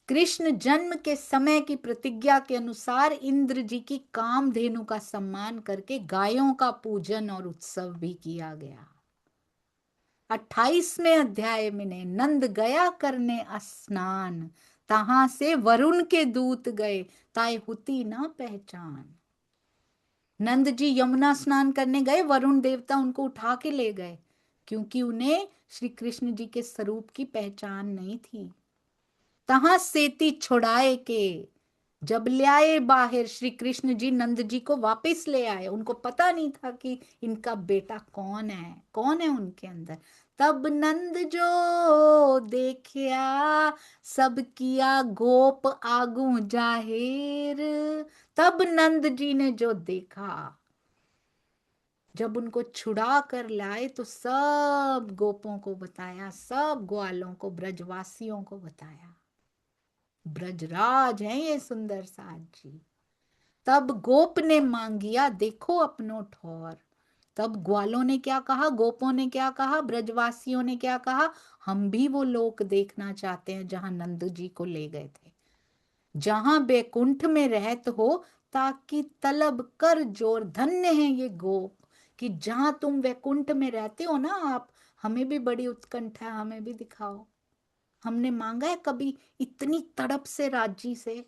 कृष्ण जन्म के समय की प्रतिज्ञा के अनुसार इंद्र जी की कामधेनु का सम्मान करके गायों का पूजन और उत्सव भी किया गया। 28वें अध्याय में ने नंद गया करने स्नान, तहां से वरुण के दूत गए, ताए हुती ना पहचान। नंद जी यमुना स्नान करने गए, वरुण देवता उनको उठा के ले गए, क्योंकि उन्हें श्री कृष्ण जी के स्वरूप की पहचान नहीं थी। तहां सेती छुड़ाए के, जब ले आए बाहर, श्री कृष्ण जी नंद जी को वापस ले आए। उनको पता नहीं था कि इनका बेटा कौन है उनके अंदर। तब नंद जो देखिया, सब किया गोप आगू जाहिर। तब नंद जी ने जो देखा, जब उनको छुड़ा कर लाए तो सब गोपों को बताया, सब ग्वालों को, ब्रजवासियों को बताया, ब्रजराज हैं ये सुंदर साज जी। तब गोप ने मांगिया, देखो अपनो ठौर। तब ग्वालों ने क्या कहा, गोपों ने क्या कहा, ब्रजवासियों ने क्या कहा, हम भी वो लोक देखना चाहते हैं जहां नंद जी को ले गए थे, जहां बैकुंठ में रहत हो, ताकि तलब कर जोर। धन्य है ये गोप कि जहां तुम वैकुंठ में रहते हो ना आप, हमें भी बड़ी उत्कंठा है, हमें भी दिखाओ। हमने मांगा है कभी इतनी तड़प से राजी से,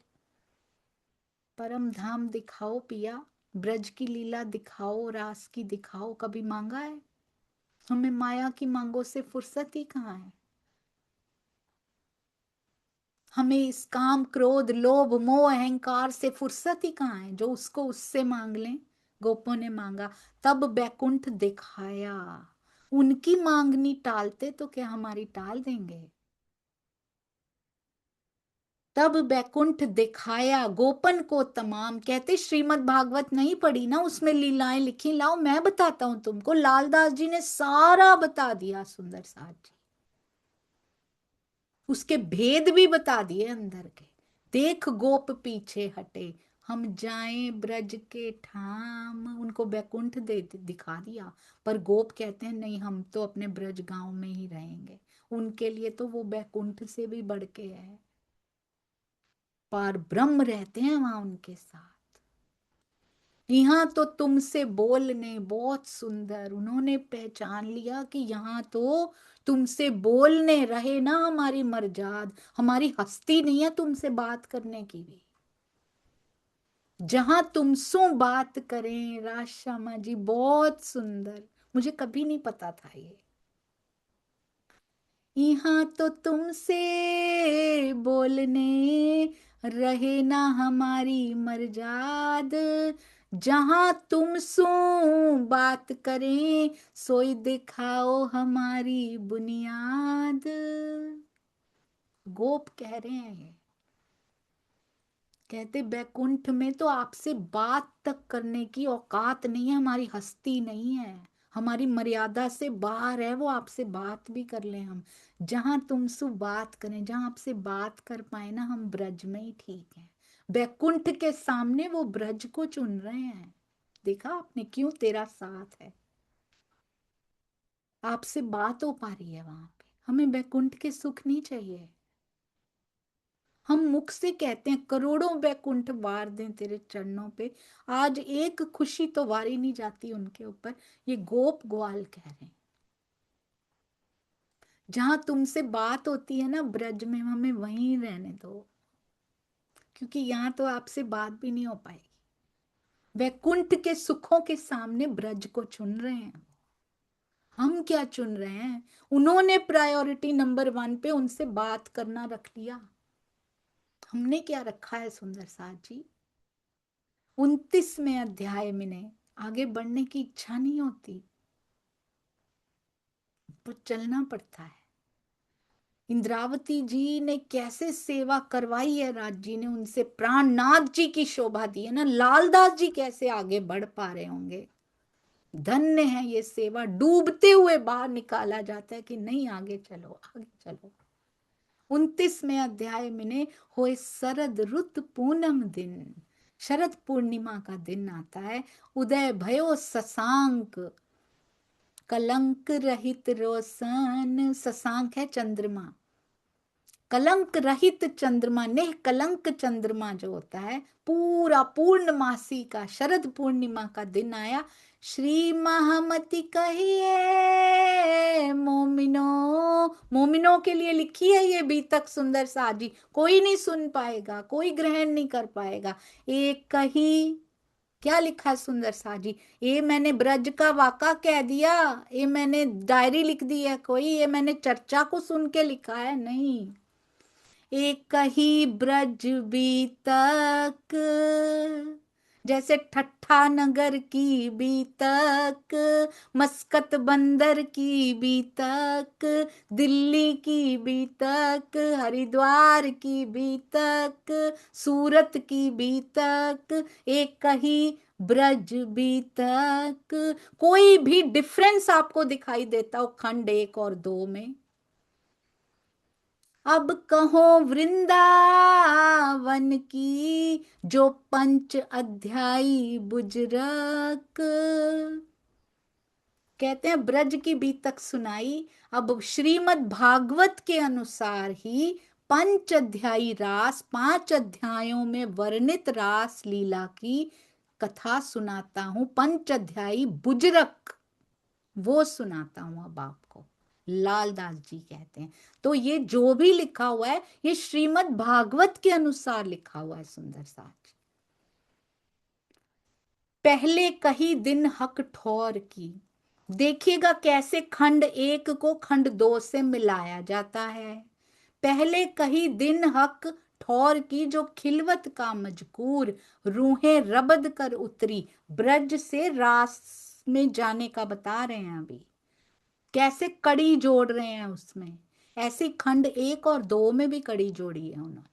परम धाम दिखाओ पिया, ब्रज की लीला दिखाओ, रास की दिखाओ, कभी मांगा है? हमें माया की मांगों से फुर्सत ही कहाँ है। हमें इस काम क्रोध लोभ मोह अहंकार से फुर्सत ही कहाँ है, जो उसको उससे मांग लें। गोपों ने मांगा, तब बैकुंठ दिखाया। उनकी मांगनी टालते तो क्या हमारी टाल देंगे। तब बैकुंठ दिखाया गोपन को तमाम। कहते श्रीमद् भागवत नहीं पढ़ी ना, उसमें लीलाएं लिखी, लाओ मैं बताता हूं तुमको। लालदास जी ने सारा बता दिया सुंदर साज जी, उसके भेद भी बता दिए अंदर के। देख गोप पीछे हटे, हम जाएं ब्रज के ठाम। उनको बैकुंठ दे दिखा दिया, पर गोप कहते हैं नहीं, हम तो अपने ब्रज गांव में ही रहेंगे। उनके लिए तो वो बैकुंठ से भी बढ़ के है, पार ब्रह्म रहते हैं वहां उनके साथ। यहाँ तो तुमसे बोलने, बहुत सुंदर उन्होंने पहचान लिया कि यहाँ तो तुमसे बोलने रहे ना हमारी मर्जाद, हमारी हस्ती नहीं है तुमसे बात करने की भी। जहां तुमसो बात करें, राज श्यामा जी बहुत सुंदर, मुझे कभी नहीं पता था ये। यहाँ तो तुमसे बोलने रहे ना हमारी मर्जाद, जहां तुम सो बात करें, सोई दिखाओ हमारी बुनियाद। गोप कह रहे हैं ये, कहते बैकुंठ में तो आपसे बात तक करने की औकात नहीं है, हमारी हस्ती नहीं है, हमारी मर्यादा से बाहर है वो, आपसे बात भी कर ले हम। जहां तुमसे बात करें, जहां आपसे बात कर पाए ना, हम ब्रज में ही ठीक है। बैकुंठ के सामने वो ब्रज को चुन रहे हैं। देखा आपने, क्यों तेरा साथ है, आपसे बात हो पा रही है वहां पे। हमें बैकुंठ के सुख नहीं चाहिए। हम मुख से कहते हैं करोड़ों बैकुंठ वार दें तेरे चरणों पे, आज एक खुशी तो वारी नहीं जाती उनके ऊपर। ये गोप ग्वाल कह रहे हैं, जहां तुमसे बात होती है ना ब्रज में, हमें वहीं रहने दो, क्योंकि यहाँ तो आपसे बात भी नहीं हो पाएगी। वैकुंठ के सुखों के सामने ब्रज को चुन रहे हैं। हम क्या चुन रहे हैं? उन्होंने प्रायोरिटी नंबर 1 पे उनसे बात करना रख लिया, हमने क्या रखा है सुंदर साथ जी। 29वें अध्याय में ने आगे बढ़ने की इच्छा नहीं होती, तो चलना पड़ता है। इंद्रावती जी ने कैसे सेवा करवाई है, राज जी ने उनसे, प्राणनाथ जी की शोभा दी है ना, लालदास जी कैसे आगे बढ़ पा रहे होंगे। धन्य है ये सेवा, डूबते हुए बाहर निकाला जाता है कि नहीं आगे चलो आगे चलो। 29वें अध्याय में ने होए शरद रुत पूनम दिन, शरद पूर्णिमा का दिन आता है। उदय भयो शशांक, कलंक रहित रोशन, शशांक है चंद्रमा, कलंक रहित चंद्रमा, नेह कलंक चंद्रमा जो होता है, पूरा पूर्णमासी का शरद पूर्णिमा का दिन आया। श्री महामति कहिए मोमिनो, मोमिनों के लिए लिखी है ये बीतक सुंदर साजी, कोई नहीं सुन पाएगा, कोई ग्रहण नहीं कर पाएगा। एक कही, क्या लिखा है सुंदर साजी, ये मैंने ब्रज का वाका कह दिया, ये मैंने डायरी लिख दी है कोई, ये मैंने चर्चा को सुन के लिखा है नहीं। एक कही ब्रज बीतक, जैसे ठट्ठा नगर की बीतक, मस्कत बंदर की बीतक, दिल्ली की बीतक, हरिद्वार की बीतक, सूरत की बीतक, एक कही ब्रज बीतक। कोई भी डिफरेंस आपको दिखाई देता हो खंड 1 और 2 में? अब कहो वृंदावन की जो पंच अध्यायी बुजरक, कहते हैं ब्रज की बीतक सुनाई। अब श्रीमद् भागवत के अनुसार ही पंच अध्यायी रास, 5 अध्यायों में वर्णित रास लीला की कथा सुनाता हूं। पंच अध्यायी बुजरक वो सुनाता हूं अब आपको, लालदास जी कहते हैं। तो ये जो भी लिखा हुआ है ये श्रीमद् भागवत के अनुसार लिखा हुआ है सुंदर साज। पहले कही दिन हक ठौर की, देखिएगा कैसे खंड 1 को खंड 2 से मिलाया जाता है। पहले कही दिन हक ठौर की, जो खिलवत का मजकूर, रूहें रबद कर उतरी, ब्रज से रास में जाने का बता रहे हैं अभी, कैसे कड़ी जोड़ रहे हैं उसमें। ऐसे खंड 1 और 2 में भी कड़ी जोड़ी है उन्होंने।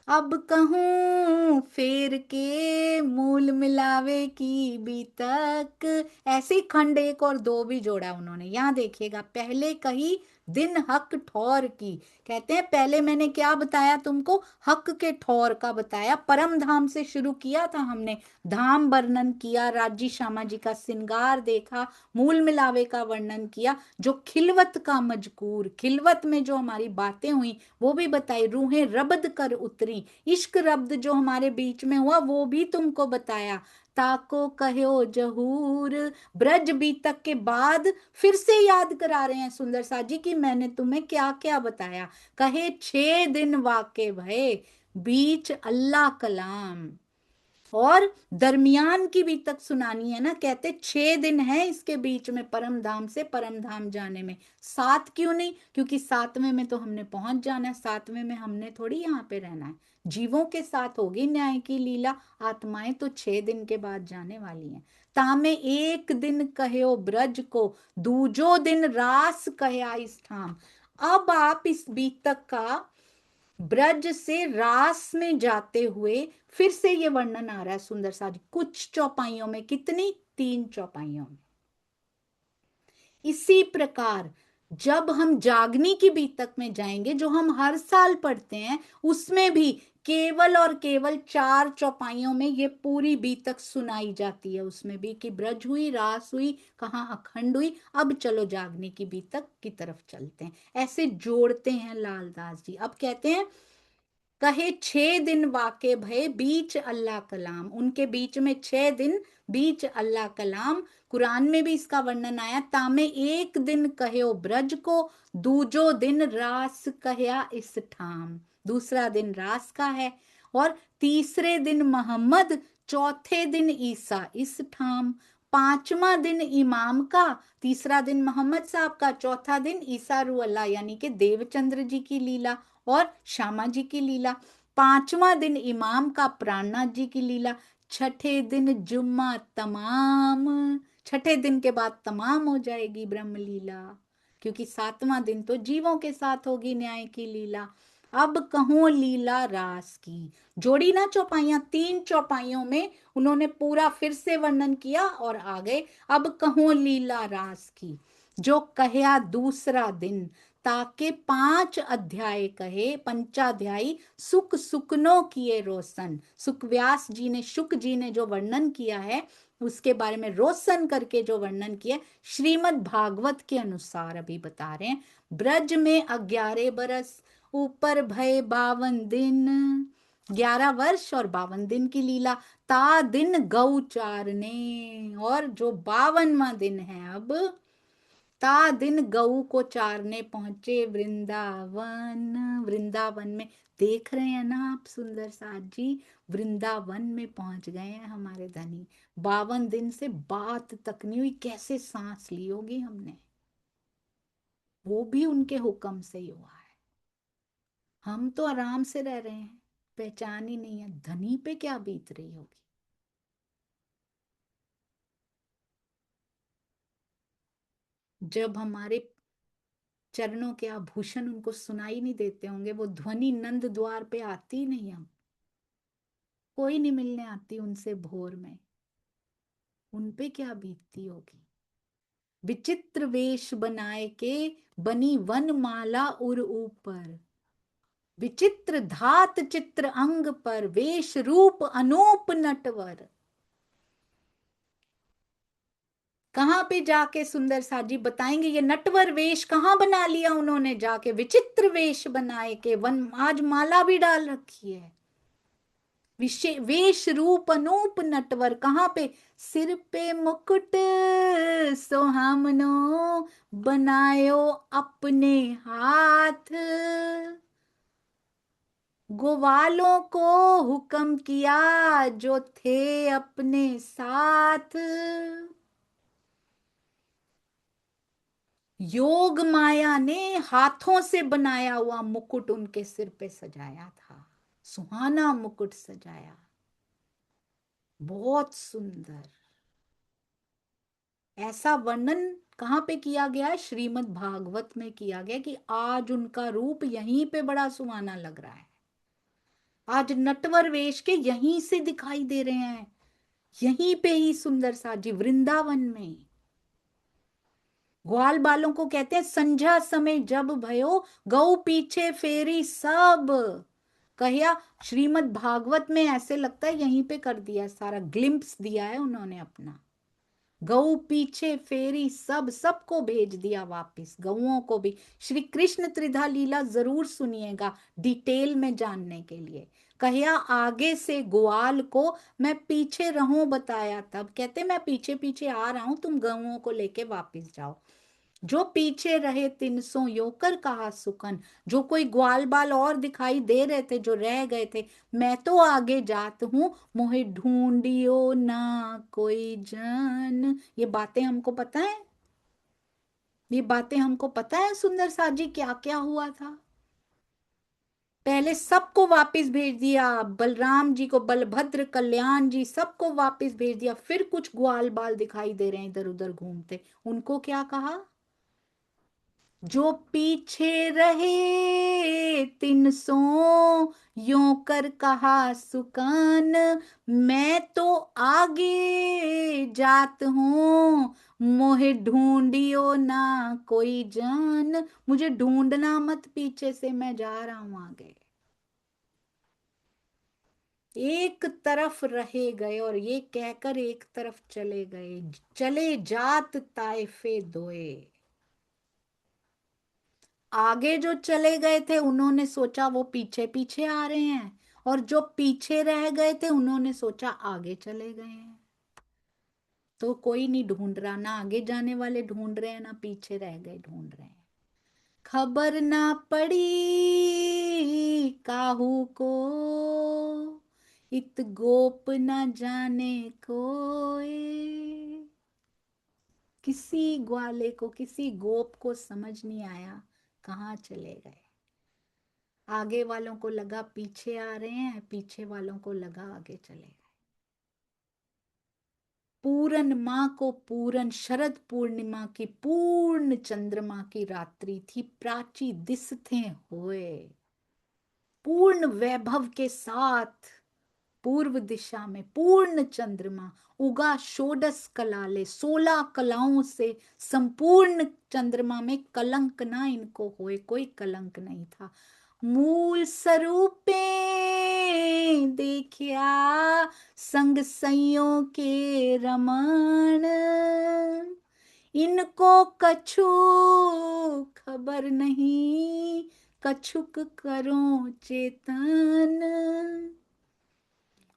अब कहूं फेर के मूल मिलावे की बीतक, ऐसे ही खंड 1 और 2 भी जोड़ा उन्होंने। यहां देखिएगा, पहले कही दिन हक ठौर की, कहते हैं पहले मैंने क्या बताया तुमको, हक के ठौर का बताया। परम धाम से शुरू किया था हमने, धाम वर्णन किया, राज्य श्यामा जी का श्रृंगार देखा, मूल मिलावे का वर्णन किया, जो खिलवत का मजकूर, खिलवत में जो हमारी बातें हुई वो भी बताई, रूहें रबद कर उतरी, इश्क रब्द जो हमारे बीच में हुआ वो भी तुमको बताया। ताको कहो जहूर, ब्रज बीतक के बाद फिर से याद करा रहे हैं सुंदर सा जी कि मैंने तुम्हें क्या क्या बताया। कहे 6 दिन वाके भये, बीच अल्लाह कलाम, और दरमियान की भी तक सुनानी है ना। कहते 6 दिन है इसके बीच में परम धाम से परम धाम जाने में, 7 क्यों नहीं, क्योंकि 7वें में तो हमने पहुंच जाना है, 7वें में हमने थोड़ी यहाँ पे रहना है। जीवों के साथ होगी न्याय की लीला, आत्माएं तो 6 दिन के बाद जाने वाली हैं। तामे एक दिन कहो ब्रज को, दूजो दिन रास कहया इस ठाम। अब आप इस बीतक का ब्रज से रास में जाते हुए फिर से ये वर्णन आ रहा है सुंदर सा जी, कुछ चौपाइयों में। कितनी? 3 चौपाइयों में। इसी प्रकार जब हम जागनी की बीतक में जाएंगे, जो हम हर साल पढ़ते हैं, उसमें भी केवल और केवल 4 चौपाइयों में ये पूरी बीतक सुनाई जाती है। उसमें भी कि ब्रज हुई, रास हुई, कहाँ अखंड हुई। अब चलो जागनी की बीतक की तरफ चलते हैं। ऐसे जोड़ते हैं लालदास जी। अब कहते हैं कहे 6 दिन वाके भय, बीच अल्लाह कलाम, उनके बीच में 6 दिन, बीच अल्लाह कलाम। कुरान में भी इसका वर्णन आया, तामे एक दिन कहो ब्रज को, दूजो दिन रास कहया इस ठाम। दूसरा दिन रास का है, और तीसरे दिन मोहम्मद, चौथे दिन ईसा इस ठाम। 5वां दिन इमाम का, तीसरा दिन मोहम्मद साहब का, चौथा दिन ईसा रू अल्लाह यानी कि देवचंद्र जी की लीला और श्यामा जी की लीला। 5वां दिन इमाम का, प्राणनाथ जी की लीला। छठे दिन जुम्मा तमाम, छठे दिन के बाद तमाम हो जाएगी ब्रह्म लीला, क्योंकि 7वां दिन तो जीवों के साथ होगी न्याय की लीला। अब कहूं लीला रास की, जोड़ी ना चौपाइयां, 3 चौपाइयों में उन्होंने पूरा फिर से वर्णन किया और आ गए। अब कहूं लीला रास की, जो कहया दूसरा दिन, ताके 5 अध्याय कहे, पंचाध्यायी सुख सुकनो किए रोशन। सुख व्यास जी ने, शुक जी ने जो वर्णन किया है उसके बारे में रोशन करके जो वर्णन किया, श्रीमद् भागवत के अनुसार अभी बता रहे हैं। ब्रज में 11 बरस, ऊपर भय 52 दिन, 11 वर्ष और 52 दिन की लीला। ता दिन गौ चारने, और जो 52वां दिन है अब, ता दिन गऊ को चारने पहुंचे वृंदावन। वृंदावन में देख रहे हैं ना आप सुंदर साथ जी, वृंदावन में पहुंच गए हैं हमारे धनी। 52 दिन से बात तक नहीं हुई, कैसे सांस ली होगी हमने, वो भी उनके हुक्म से ही हुआ है। हम तो आराम से रह रहे हैं, पहचान ही नहीं है, धनी पे क्या बीत रही होगी। जब हमारे चरणों के आभूषण उनको सुनाई नहीं देते होंगे, वो ध्वनि नंद द्वार पे आती नहीं, हम कोई नहीं मिलने आती उनसे भोर में, उन पे क्या बीतती होगी। विचित्र वेश बनाए के बनी वन माला उर ऊपर, विचित्र धात चित्र अंग पर, वेश रूप अनूप नटवर। कहां पे जाके सुंदर साजी बताएंगे ये नटवर वेश कहां बना लिया उन्होंने जाके, विचित्र वेश बनाए के वन, आज माला भी डाल रखी है। वेश रूप अनूप नटवर, कहां पे, सिर पे मुकुट सोहामनो बनायो अपने हाथ, ग्वालों को हुक्म किया जो थे अपने साथ, योग माया ने हाथों से बनाया हुआ मुकुट उनके सिर पे सजाया था, सुहाना मुकुट सजाया, बहुत सुंदर। ऐसा वर्णन कहां पे किया गया है, श्रीमद् भागवत में किया गया कि आज उनका रूप यहीं पे बड़ा सुहाना लग रहा है। आज नटवर वेश के यहीं से दिखाई दे रहे हैं, यहीं पे ही सुंदर सा जी, वृंदावन में। ग्वाल बालों को कहते हैं संध्या समय जब भयो, गौ पीछे फेरी सब। कहिया श्रीमद् भागवत में ऐसे लगता है यहीं पे कर दिया, सारा ग्लिम्प्स दिया है उन्होंने अपना। गऊ पीछे फेरी सब, सबको भेज दिया वापस, गऊओं को भी। श्री कृष्ण त्रिधा लीला जरूर सुनिएगा डिटेल में जानने के लिए। कहिया आगे से ग्वाल को मैं पीछे रहूं बताया, तब कहते मैं पीछे पीछे आ रहा हूं, तुम गऊओं को लेके वापस जाओ। जो पीछे रहे 300 योकर कहा सुकन, जो कोई ग्वाल बाल और दिखाई दे रहे थे जो रह गए थे, मैं तो आगे जात हूं, मोहे ढूंढियो ना कोई जन। ये बातें हमको पता है, ये बातें हमको पता है सुंदर साजी क्या क्या हुआ था। पहले सबको वापस भेज दिया, बलराम जी को, बलभद्र कल्याण जी सबको वापस भेज दिया, फिर कुछ ग्वाल बाल दिखाई दे रहे हैं इधर उधर घूमते, उनको क्या कहा, जो पीछे रहे 300 यों कर कहा सुकान, मैं तो आगे जात हूं, मोहे ढूंढियो ना कोई जान। मुझे ढूंढना मत पीछे से, मैं जा रहा हूं आगे। एक तरफ रहे गए और ये कहकर एक तरफ चले गए, चले जात ताइफे दोए। आगे जो चले गए थे उन्होंने सोचा वो पीछे पीछे आ रहे हैं, और जो पीछे रह गए थे उन्होंने सोचा आगे चले गए हैं। तो कोई नहीं ढूंढ रहा, ना आगे जाने वाले ढूंढ रहे हैं, ना पीछे रह गए ढूंढ रहे हैं। खबर ना पड़ी काहू को, इत गोप ना जाने कोई। किसी ग्वाले को, किसी गोप को समझ नहीं आया कहाँ चले गए। आगे वालों को लगा पीछे आ रहे हैं, पीछे वालों को लगा आगे चले गए। पूरन माँ को, पूरन शरद पूर्णिमा की पूर्ण चंद्रमा की रात्रि थी, प्राची दिस थे होए, पूर्ण वैभव के साथ पूर्व दिशा में पूर्ण चंद्रमा उगा, षोडश कलाले 16 कलाओं से संपूर्ण चंद्रमा में कलंक ना इनको होए, कोई कलंक नहीं था। मूल स्वरूपे देखिया संग सइयों के रमण, इनको कछु खबर नहीं, कछुक करो चेतन।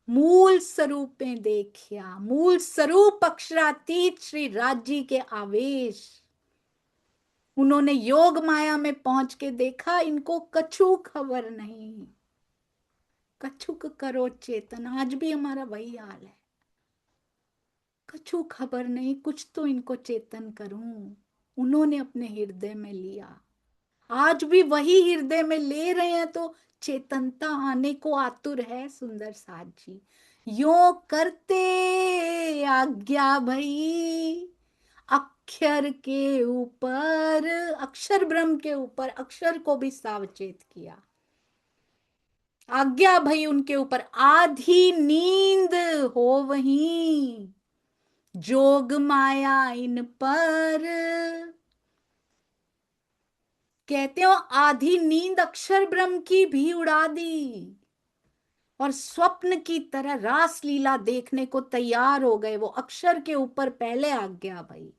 मूल स्वरूप में देखिया, मूल स्वरूप अक्षरातीत श्री राजी के आवेश, उन्होंने योग माया में पहुंच के देखा, इनको कछु खबर नहीं, कछुक करो चेतन। आज भी हमारा वही हाल है, कछु खबर नहीं, कुछ तो इनको चेतन करूं। उन्होंने अपने हृदय में लिया, आज भी वही हृदय में ले रहे हैं, तो चेतनता आने को आतुर है सुंदर साथ जी। यो करते आज्ञा भई, अक्षर के ऊपर, अक्षर ब्रह्म के ऊपर अक्षर को भी सावचेत किया। आज्ञा भई उनके ऊपर, आधी नींद हो वहीं, जोग माया इन पर। कहते हो आधी नींद अक्षर ब्रह्म की भी उड़ा दी, और स्वप्न की तरह रास लीला देखने को तैयार हो गए। वो अक्षर के ऊपर पहले आज्ञा भाई,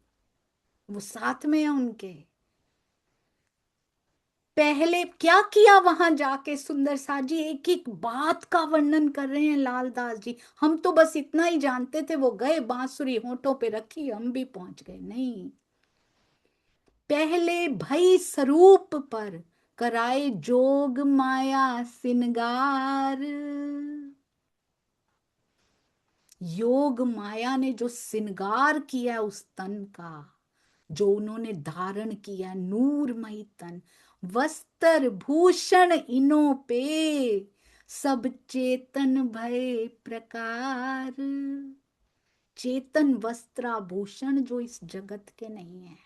वो साथ में है उनके। पहले क्या किया वहां जाके सुंदर सा जी, एक एक बात का वर्णन कर रहे हैं लालदास जी। हम तो बस इतना ही जानते थे, वो गए बांसुरी होठों पे रखी, हम भी पहुंच गए। नहीं, पहले भई स्वरूप पर कराए जोग माया सिनगार। योग माया ने जो सिनगार किया उस तन का, जो उन्होंने धारण किया नूरमयी तन, वस्त्र भूषण इनो पे सब चेतन भय प्रकार। चेतन वस्त्राभूषण जो इस जगत के नहीं है।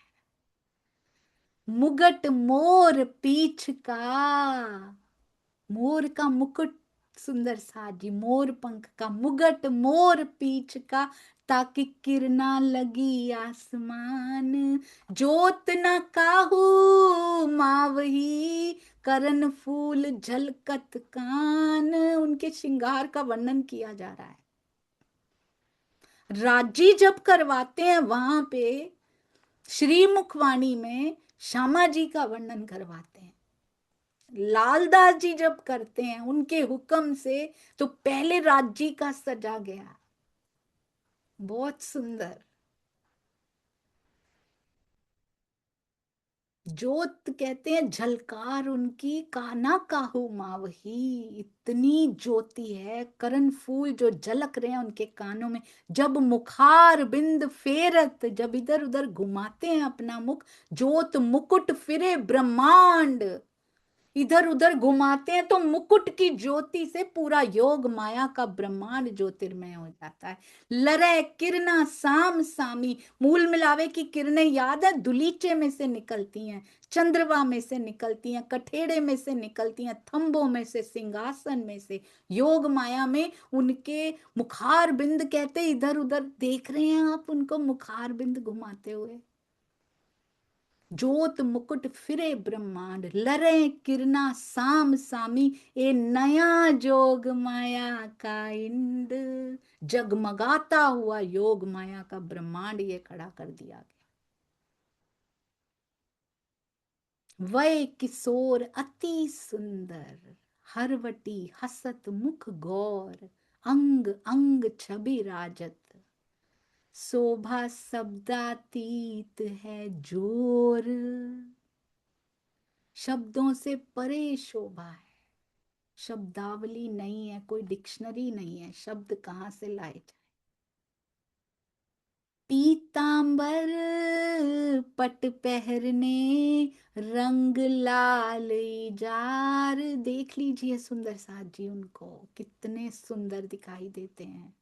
मुगट मोर पीछ का, मोर का मुकुट सुंदर सा जी, मोर पंख का मुगट मोर पीछ का, ताकि किरणा लगी आसमान। जोत न काहू मावही, करण फूल झलकत कान। उनके श्रृंगार का वर्णन किया जा रहा है। राजी जब करवाते हैं वहां पे श्री मुखवाणी में श्यामा जी का वर्णन करवाते हैं। लालदास जी जब करते हैं उनके हुक्म से, तो पहले राज्य का सजा गया, बहुत सुंदर। जोत कहते हैं झलकार उनकी, काना काहू मावही, इतनी ज्योति है। करण फूल जो झलक रहे हैं उनके कानों में, जब मुखार बिंद फेरत, जब इधर उधर घुमाते हैं अपना मुख, जोत मुकुट फिरे ब्रह्मांड, इधर उधर घुमाते हैं तो मुकुट की ज्योति से पूरा योग माया का ब्रह्मांड ज्योतिर्मय हो जाता है। लरय किरणा साम सामी, मूल मिलावे की किरणें याद है, दुलीचे में से निकलती हैं, चंद्रमा में से निकलती हैं, कठेड़े में से निकलती हैं, थंबों में से, सिंहासन में से। योग माया में उनके मुखार बिंद कहते, इधर उधर देख रहे हैं आप उनको मुखार बिंद घुमाते हुए। जोत मुकुट फिरे ब्रह्मांड, लरे किरणा साम सामी, ए नया जोग माया का इंद। जगमगाता हुआ योग माया का ब्रह्मांड ये खड़ा कर दिया गया। वै किशोर अति सुंदर, हरवटी हसत मुख गौर, अंग अंग छवि राजत, शोभा शब्दातीत है जोर। शब्दों से परे शोभा है, शब्दावली नहीं है, कोई डिक्शनरी नहीं है, शब्द कहां से लाए जाए। पीतांबर पट पहरने, रंग लाल जार। देख लीजिए सुंदर साथ जी, उनको कितने सुंदर दिखाई देते हैं।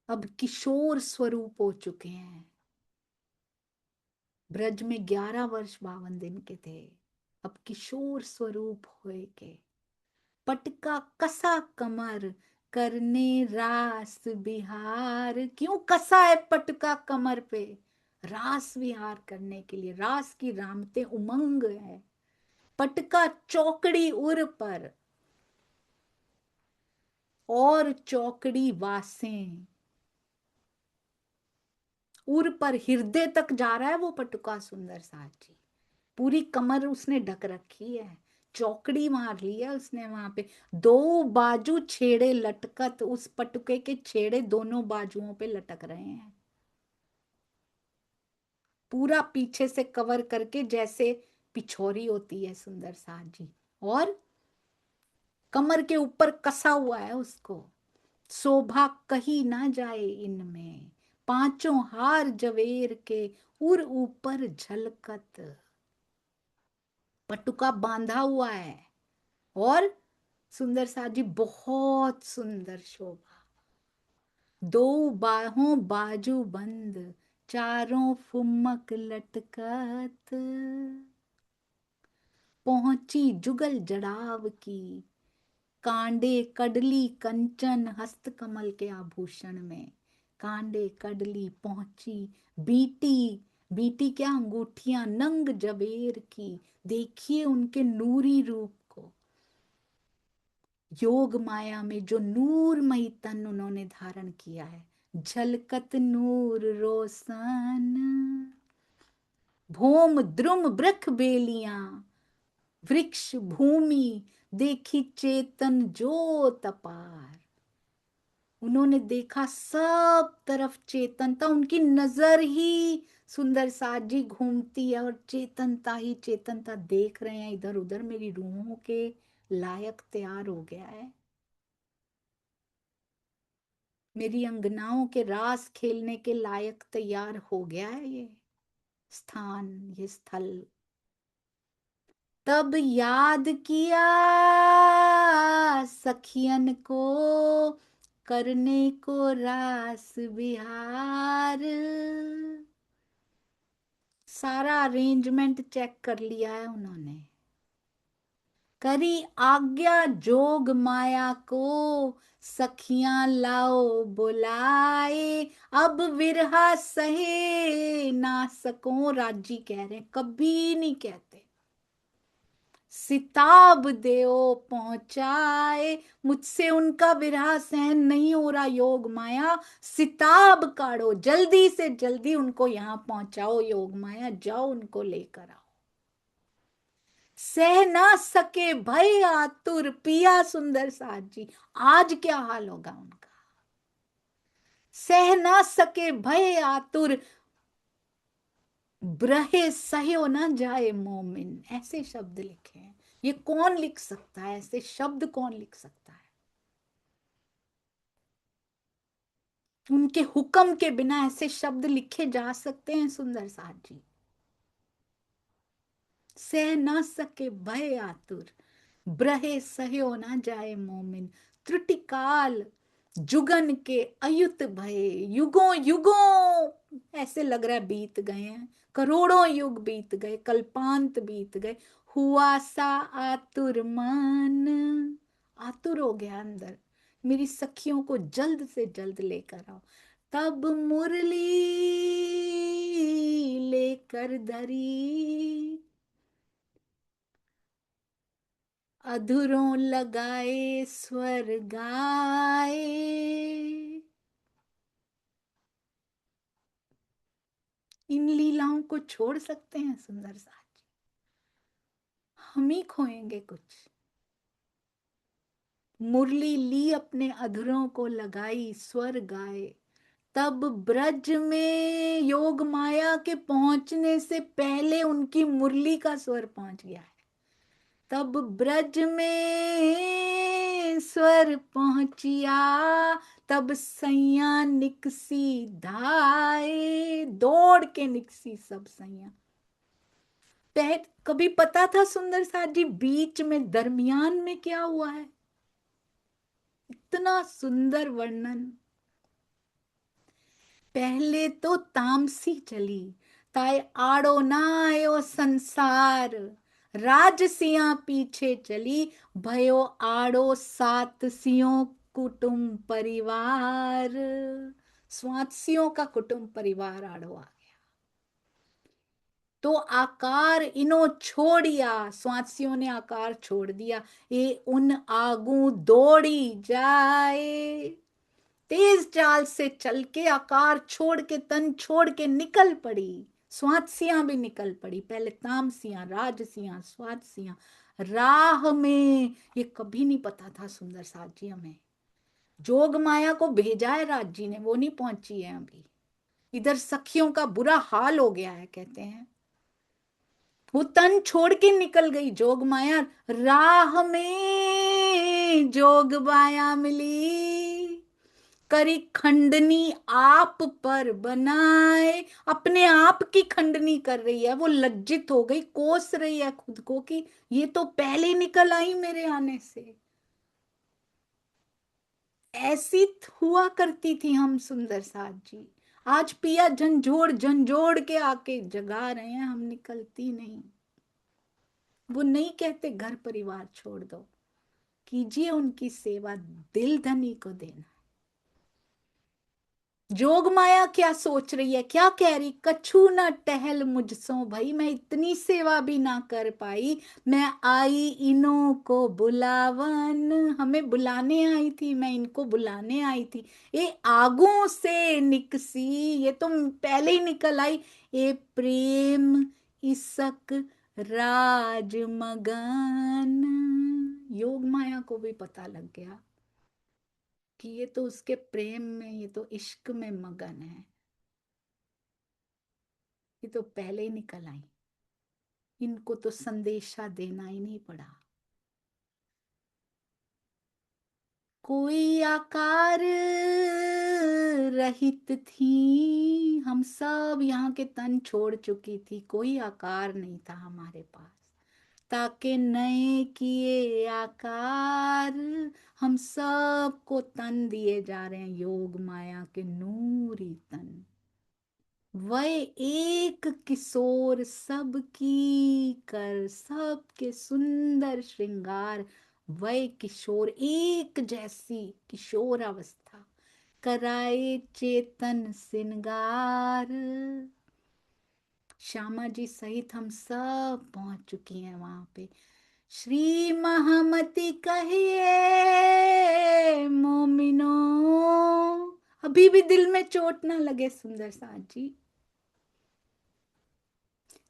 अब किशोर स्वरूप हो चुके हैं। ब्रज में 11 वर्ष 52 दिन के थे, अब किशोर स्वरूप हुए के पटका कसा कमर करने रास बिहार। क्यों कसा है पटका कमर पे? रास विहार करने के लिए। रास की रामते उमंग है। पटका चौकड़ी उर पर और चौकड़ी वासें। उर पर हृदय तक जा रहा है वो पटुका सुंदर साथ जी। पूरी कमर उसने ढक रखी है। चौकड़ी मार ली है उसने वहां पे। दो बाजू छेड़े लटकत, उस पटुके के छेड़े दोनों बाजुओं पे लटक रहे हैं, पूरा पीछे से कवर करके, जैसे पिछोरी होती है सुंदर साथ जी। और कमर के ऊपर कसा हुआ है उसको। शोभा कही ना जाए इनमें, पांचों हार जवेर के उर ऊपर झलकत। पटुका बांधा हुआ है और सुंदर सा जी बहुत सुंदर शोभा। दो बाहों बाजू बंद, चारों फुम्मक लटकत। पहुंची जुगल जड़ाव की, कांडे कडली कंचन हस्त कमल के आभूषण में। कांडे कडली पहुंची, बीटी, बीटी क्या अंगूठियां नंग जबेर की। देखिए उनके नूरी रूप को। योग माया में जो नूरमयी तन उन्होंने धारण किया है, झलकत नूर रोशन। भौम द्रुम वृक्ष बेलियां, वृक्ष भूमि देखी चेतन ज्योत अपार। उन्होंने देखा सब तरफ चेतनता, उनकी नजर ही सुंदर साथ जी घूमती है और चेतनता ही चेतनता देख रहे हैं इधर उधर। मेरी रूहों के लायक तैयार हो गया है। मेरी अंगनाओं के रास खेलने के लायक तैयार हो गया है ये स्थान, ये स्थल। तब याद किया सखियन को, करने को रास विहार। सारा अरेंजमेंट चेक कर लिया है उन्होंने। करी आज्ञा जोग माया को, सखियां लाओ बुलाए। अब विरहा सहे ना सको, राजी कह रहे हैं, कभी नहीं कहते। सिताब देओ पहुंचाए, मुझसे उनका विरह सहन नहीं हो रहा योग माया। सिताब काढ़ो, जल्दी से जल्दी उनको यहां पहुंचाओ योग माया, जाओ उनको लेकर आओ। सह ना सके भय आतुर पिया सुंदर साथ जी। आज क्या हाल होगा उनका। सह ना सके भय आतुर, ब्रहे सहयो ना जाए मोमिन। ऐसे शब्द लिखे हैं। ये कौन लिख सकता है? ऐसे शब्द कौन लिख सकता है? उनके हुक्म के बिना ऐसे शब्द लिखे जा सकते हैं सुंदर साथ जी। सह ना सके भय आतुर, ब्रहे सहयो ना जाए मोमिन। त्रुटि काल जुगन के अयुत भये, युगों युगों ऐसे लग रहा है बीत गए हैं, करोड़ों युग बीत गए, कल्पांत बीत गए। हुआ सा आतुर मन, आतुर हो गया अंदर, मेरी सखियों को जल्द से जल्द लेकर आओ। तब मुरली लेकर धरी, अधुरों लगाए स्वर गाए। इन लीलाओं को छोड़ सकते हैं सुंदर साथ जी? हम ही खोएंगे कुछ। मुरली ली अपने अधरों को लगाई, स्वर गाए। तब ब्रज में योग माया के पहुंचने से पहले उनकी मुरली का स्वर पहुंच गया है। तब ब्रज में स्वर पहुंचिया, तब सैया निकसी धाए। दौड़ के निकसी सब सैया। कभी पता था सुंदर साथ जी बीच में दरमियान में क्या हुआ है? इतना सुंदर वर्णन। पहले तो तामसी चली, ताए आड़ो ना आयो संसार। राजसिया पीछे चली, भयो आड़ो सात सियों कुटुंब परिवार। स्वात्सियों का कुटुंब परिवार आड़ो आ गया। तो आकार इनो छोड़िया, स्वात्सियों ने आकार छोड़ दिया। ये उन आगू दौड़ी जाए, तेज चाल से चल के आकार छोड़ के, तन छोड़ के निकल पड़ी। स्वात्सियां भी निकल पड़ी, पहले तामसियां, राजसियां, स्वात्सियां। राह में ये कभी नहीं पता था सुंदर साथ जी हमें। जोग माया को भेजा है राज जी ने, वो नहीं पहुंची है अभी। इधर सखियों का बुरा हाल हो गया है, कहते हैं। वो तन छोड़ के निकल गई जोग माया। राह में जोग माया मिली, करी खंडनी आप पर बनाए। अपने आप की खंडनी कर रही है, वो लज्जित हो गई, कोस रही है खुद को कि ये तो पहले निकल आई मेरे आने से। ऐसी हुआ करती थी हम सुंदर साथ जी। आज पिया झंझोड़ झंझोड़ के आके जगा रहे हैं, हम निकलती नहीं। वो नहीं कहते घर परिवार छोड़ दो, कीजिए उनकी सेवा, दिल धनी को देना। जोग माया क्या सोच रही है, क्या कह रही, कछु ना टहल मुझसो भाई, मैं इतनी सेवा भी ना कर पाई। मैं आई इनो को बुलावन, हमें बुलाने आई थी, मैं इनको बुलाने आई थी। ये आगू से निकसी, ये तो पहले ही निकल आई। ये प्रेम इसक राज मगन। योग माया को भी पता लग गया कि ये तो उसके प्रेम में, ये तो इश्क में मगन है। ये तो पहले ही निकल आई, इनको तो संदेशा देना ही नहीं पड़ा। कोई आकार रहित थी, हम सब यहाँ के तन छोड़ चुकी थी, कोई आकार नहीं था हमारे पास। ताके नए किए आकार, हम सब को तन दिए जा रहे हैं योग माया के नूरी तन। वह एक किशोर सबकी कर, सबके सुंदर श्रृंगार। वह किशोर एक जैसी किशोर अवस्था, कराए चेतन श्रृंगार। श्यामा जी सहित हम सब पहुंच चुकी हैं वहां पे। श्री महामती कहिए मोमिनो, अभी भी दिल में चोट ना लगे सुंदर साथ जी।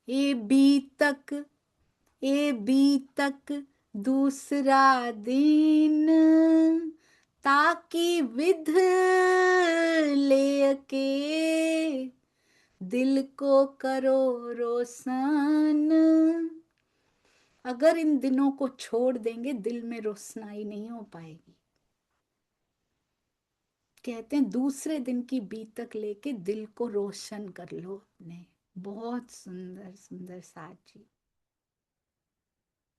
ए बी तक दूसरा दिन, ताकि विध ले के दिल को करो रोशन। अगर इन दिनों को छोड़ देंगे, दिल में रोशनाई नहीं हो पाएगी। कहते हैं दूसरे दिन की बीतक लेके दिल को रोशन कर लो अपने। बहुत सुंदर सुंदर साथ जी।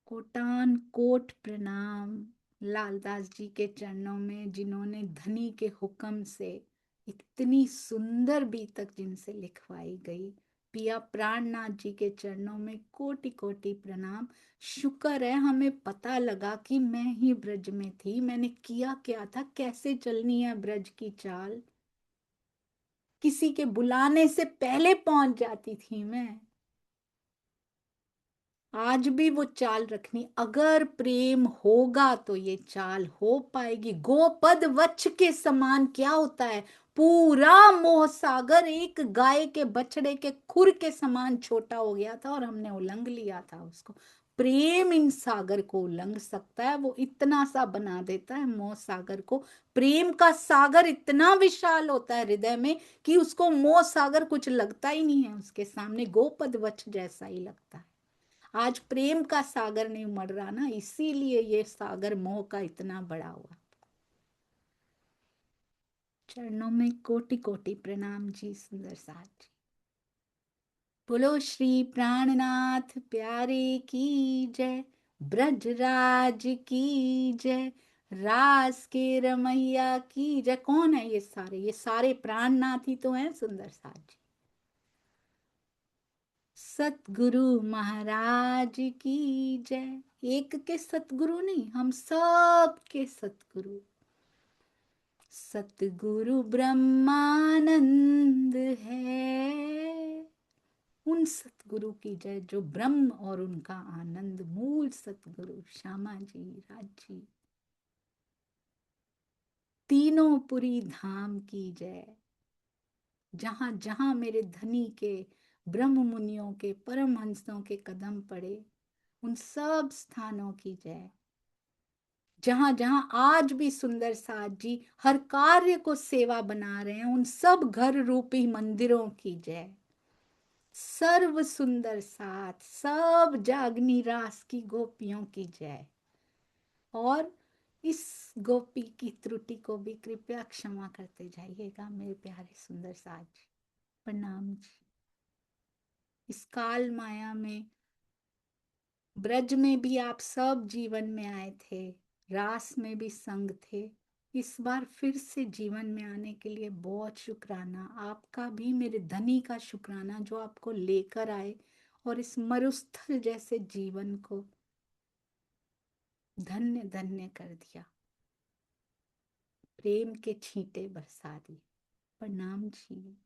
कोटान कोट प्रणाम लालदास जी के चरणों में, जिन्होंने धनी के हुक्म से इतनी सुंदर बीतक जिनसे लिखवाई गई। पिया प्राणनाथ जी के चरणों में कोटि कोटि प्रणाम। शुक्र है हमें पता लगा कि मैं ही ब्रज में थी, मैंने किया क्या था, कैसे चलनी है ब्रज की चाल। किसी के बुलाने से पहले पहुंच जाती थी मैं। आज भी वो चाल रखनी, अगर प्रेम होगा तो ये चाल हो पाएगी। गोपद वच्छ के समान क्या होता है, पूरा मोह सागर एक गाय के बछड़े के खुर के समान छोटा हो गया था और हमने उलंघ लिया था उसको। प्रेम इन सागर को उलंघ सकता है, वो इतना सा बना देता है मोह सागर को। प्रेम का सागर इतना विशाल होता है हृदय में कि उसको मोह सागर कुछ लगता ही नहीं है, उसके सामने गोपद वच्छ जैसा ही लगता है। आज प्रेम का सागर नहीं उमड़ रहा ना, इसीलिए ये सागर मोह का इतना बड़ा हुआ। चरणों में कोटि कोटि प्रणाम जी सुंदर साथ जी। बोलो श्री प्राणनाथ प्यारे की जय, ब्रजराज की जय, रास के रमैया की जय। कौन है ये सारे, ये सारे प्राणनाथ ही तो हैं सुंदर साथ जी। सतगुरु महाराज की जय। एक के सतगुरु नहीं, हम सब के सतगुरु। सतगुरु ब्रह्मानंद है, उन सतगुरु की जय जो ब्रह्म और उनका आनंद, मूल सतगुरु श्यामा जी, राज जी। तीनों पुरी धाम की जय। जहां जहां मेरे धनी के, ब्रह्म मुनियों के, परमहंसों के कदम पड़े, उन सब स्थानों की जय। जहां जहां आज भी सुंदर साथ जी हर कार्य को सेवा बना रहे हैं, उन सब घर रूपी मंदिरों की जय। सर्व सुंदर साथ, सब जागनी रास की गोपियों की जय। और इस गोपी की त्रुटि को भी कृपया क्षमा करते जाइएगा मेरे प्यारे सुंदर साथ जी। प्रणाम जी। इस काल माया में, ब्रज में भी आप सब जीवन में आए थे, रास में भी संग थे। इस बार फिर से जीवन में आने के लिए बहुत शुक्राना, आपका भी, मेरे धनी का शुक्राना, जो आपको लेकर आए और इस मरुस्थल जैसे जीवन को धन्य धन्य कर दिया, प्रेम के छींटे बरसा दिए। प्रणाम जी।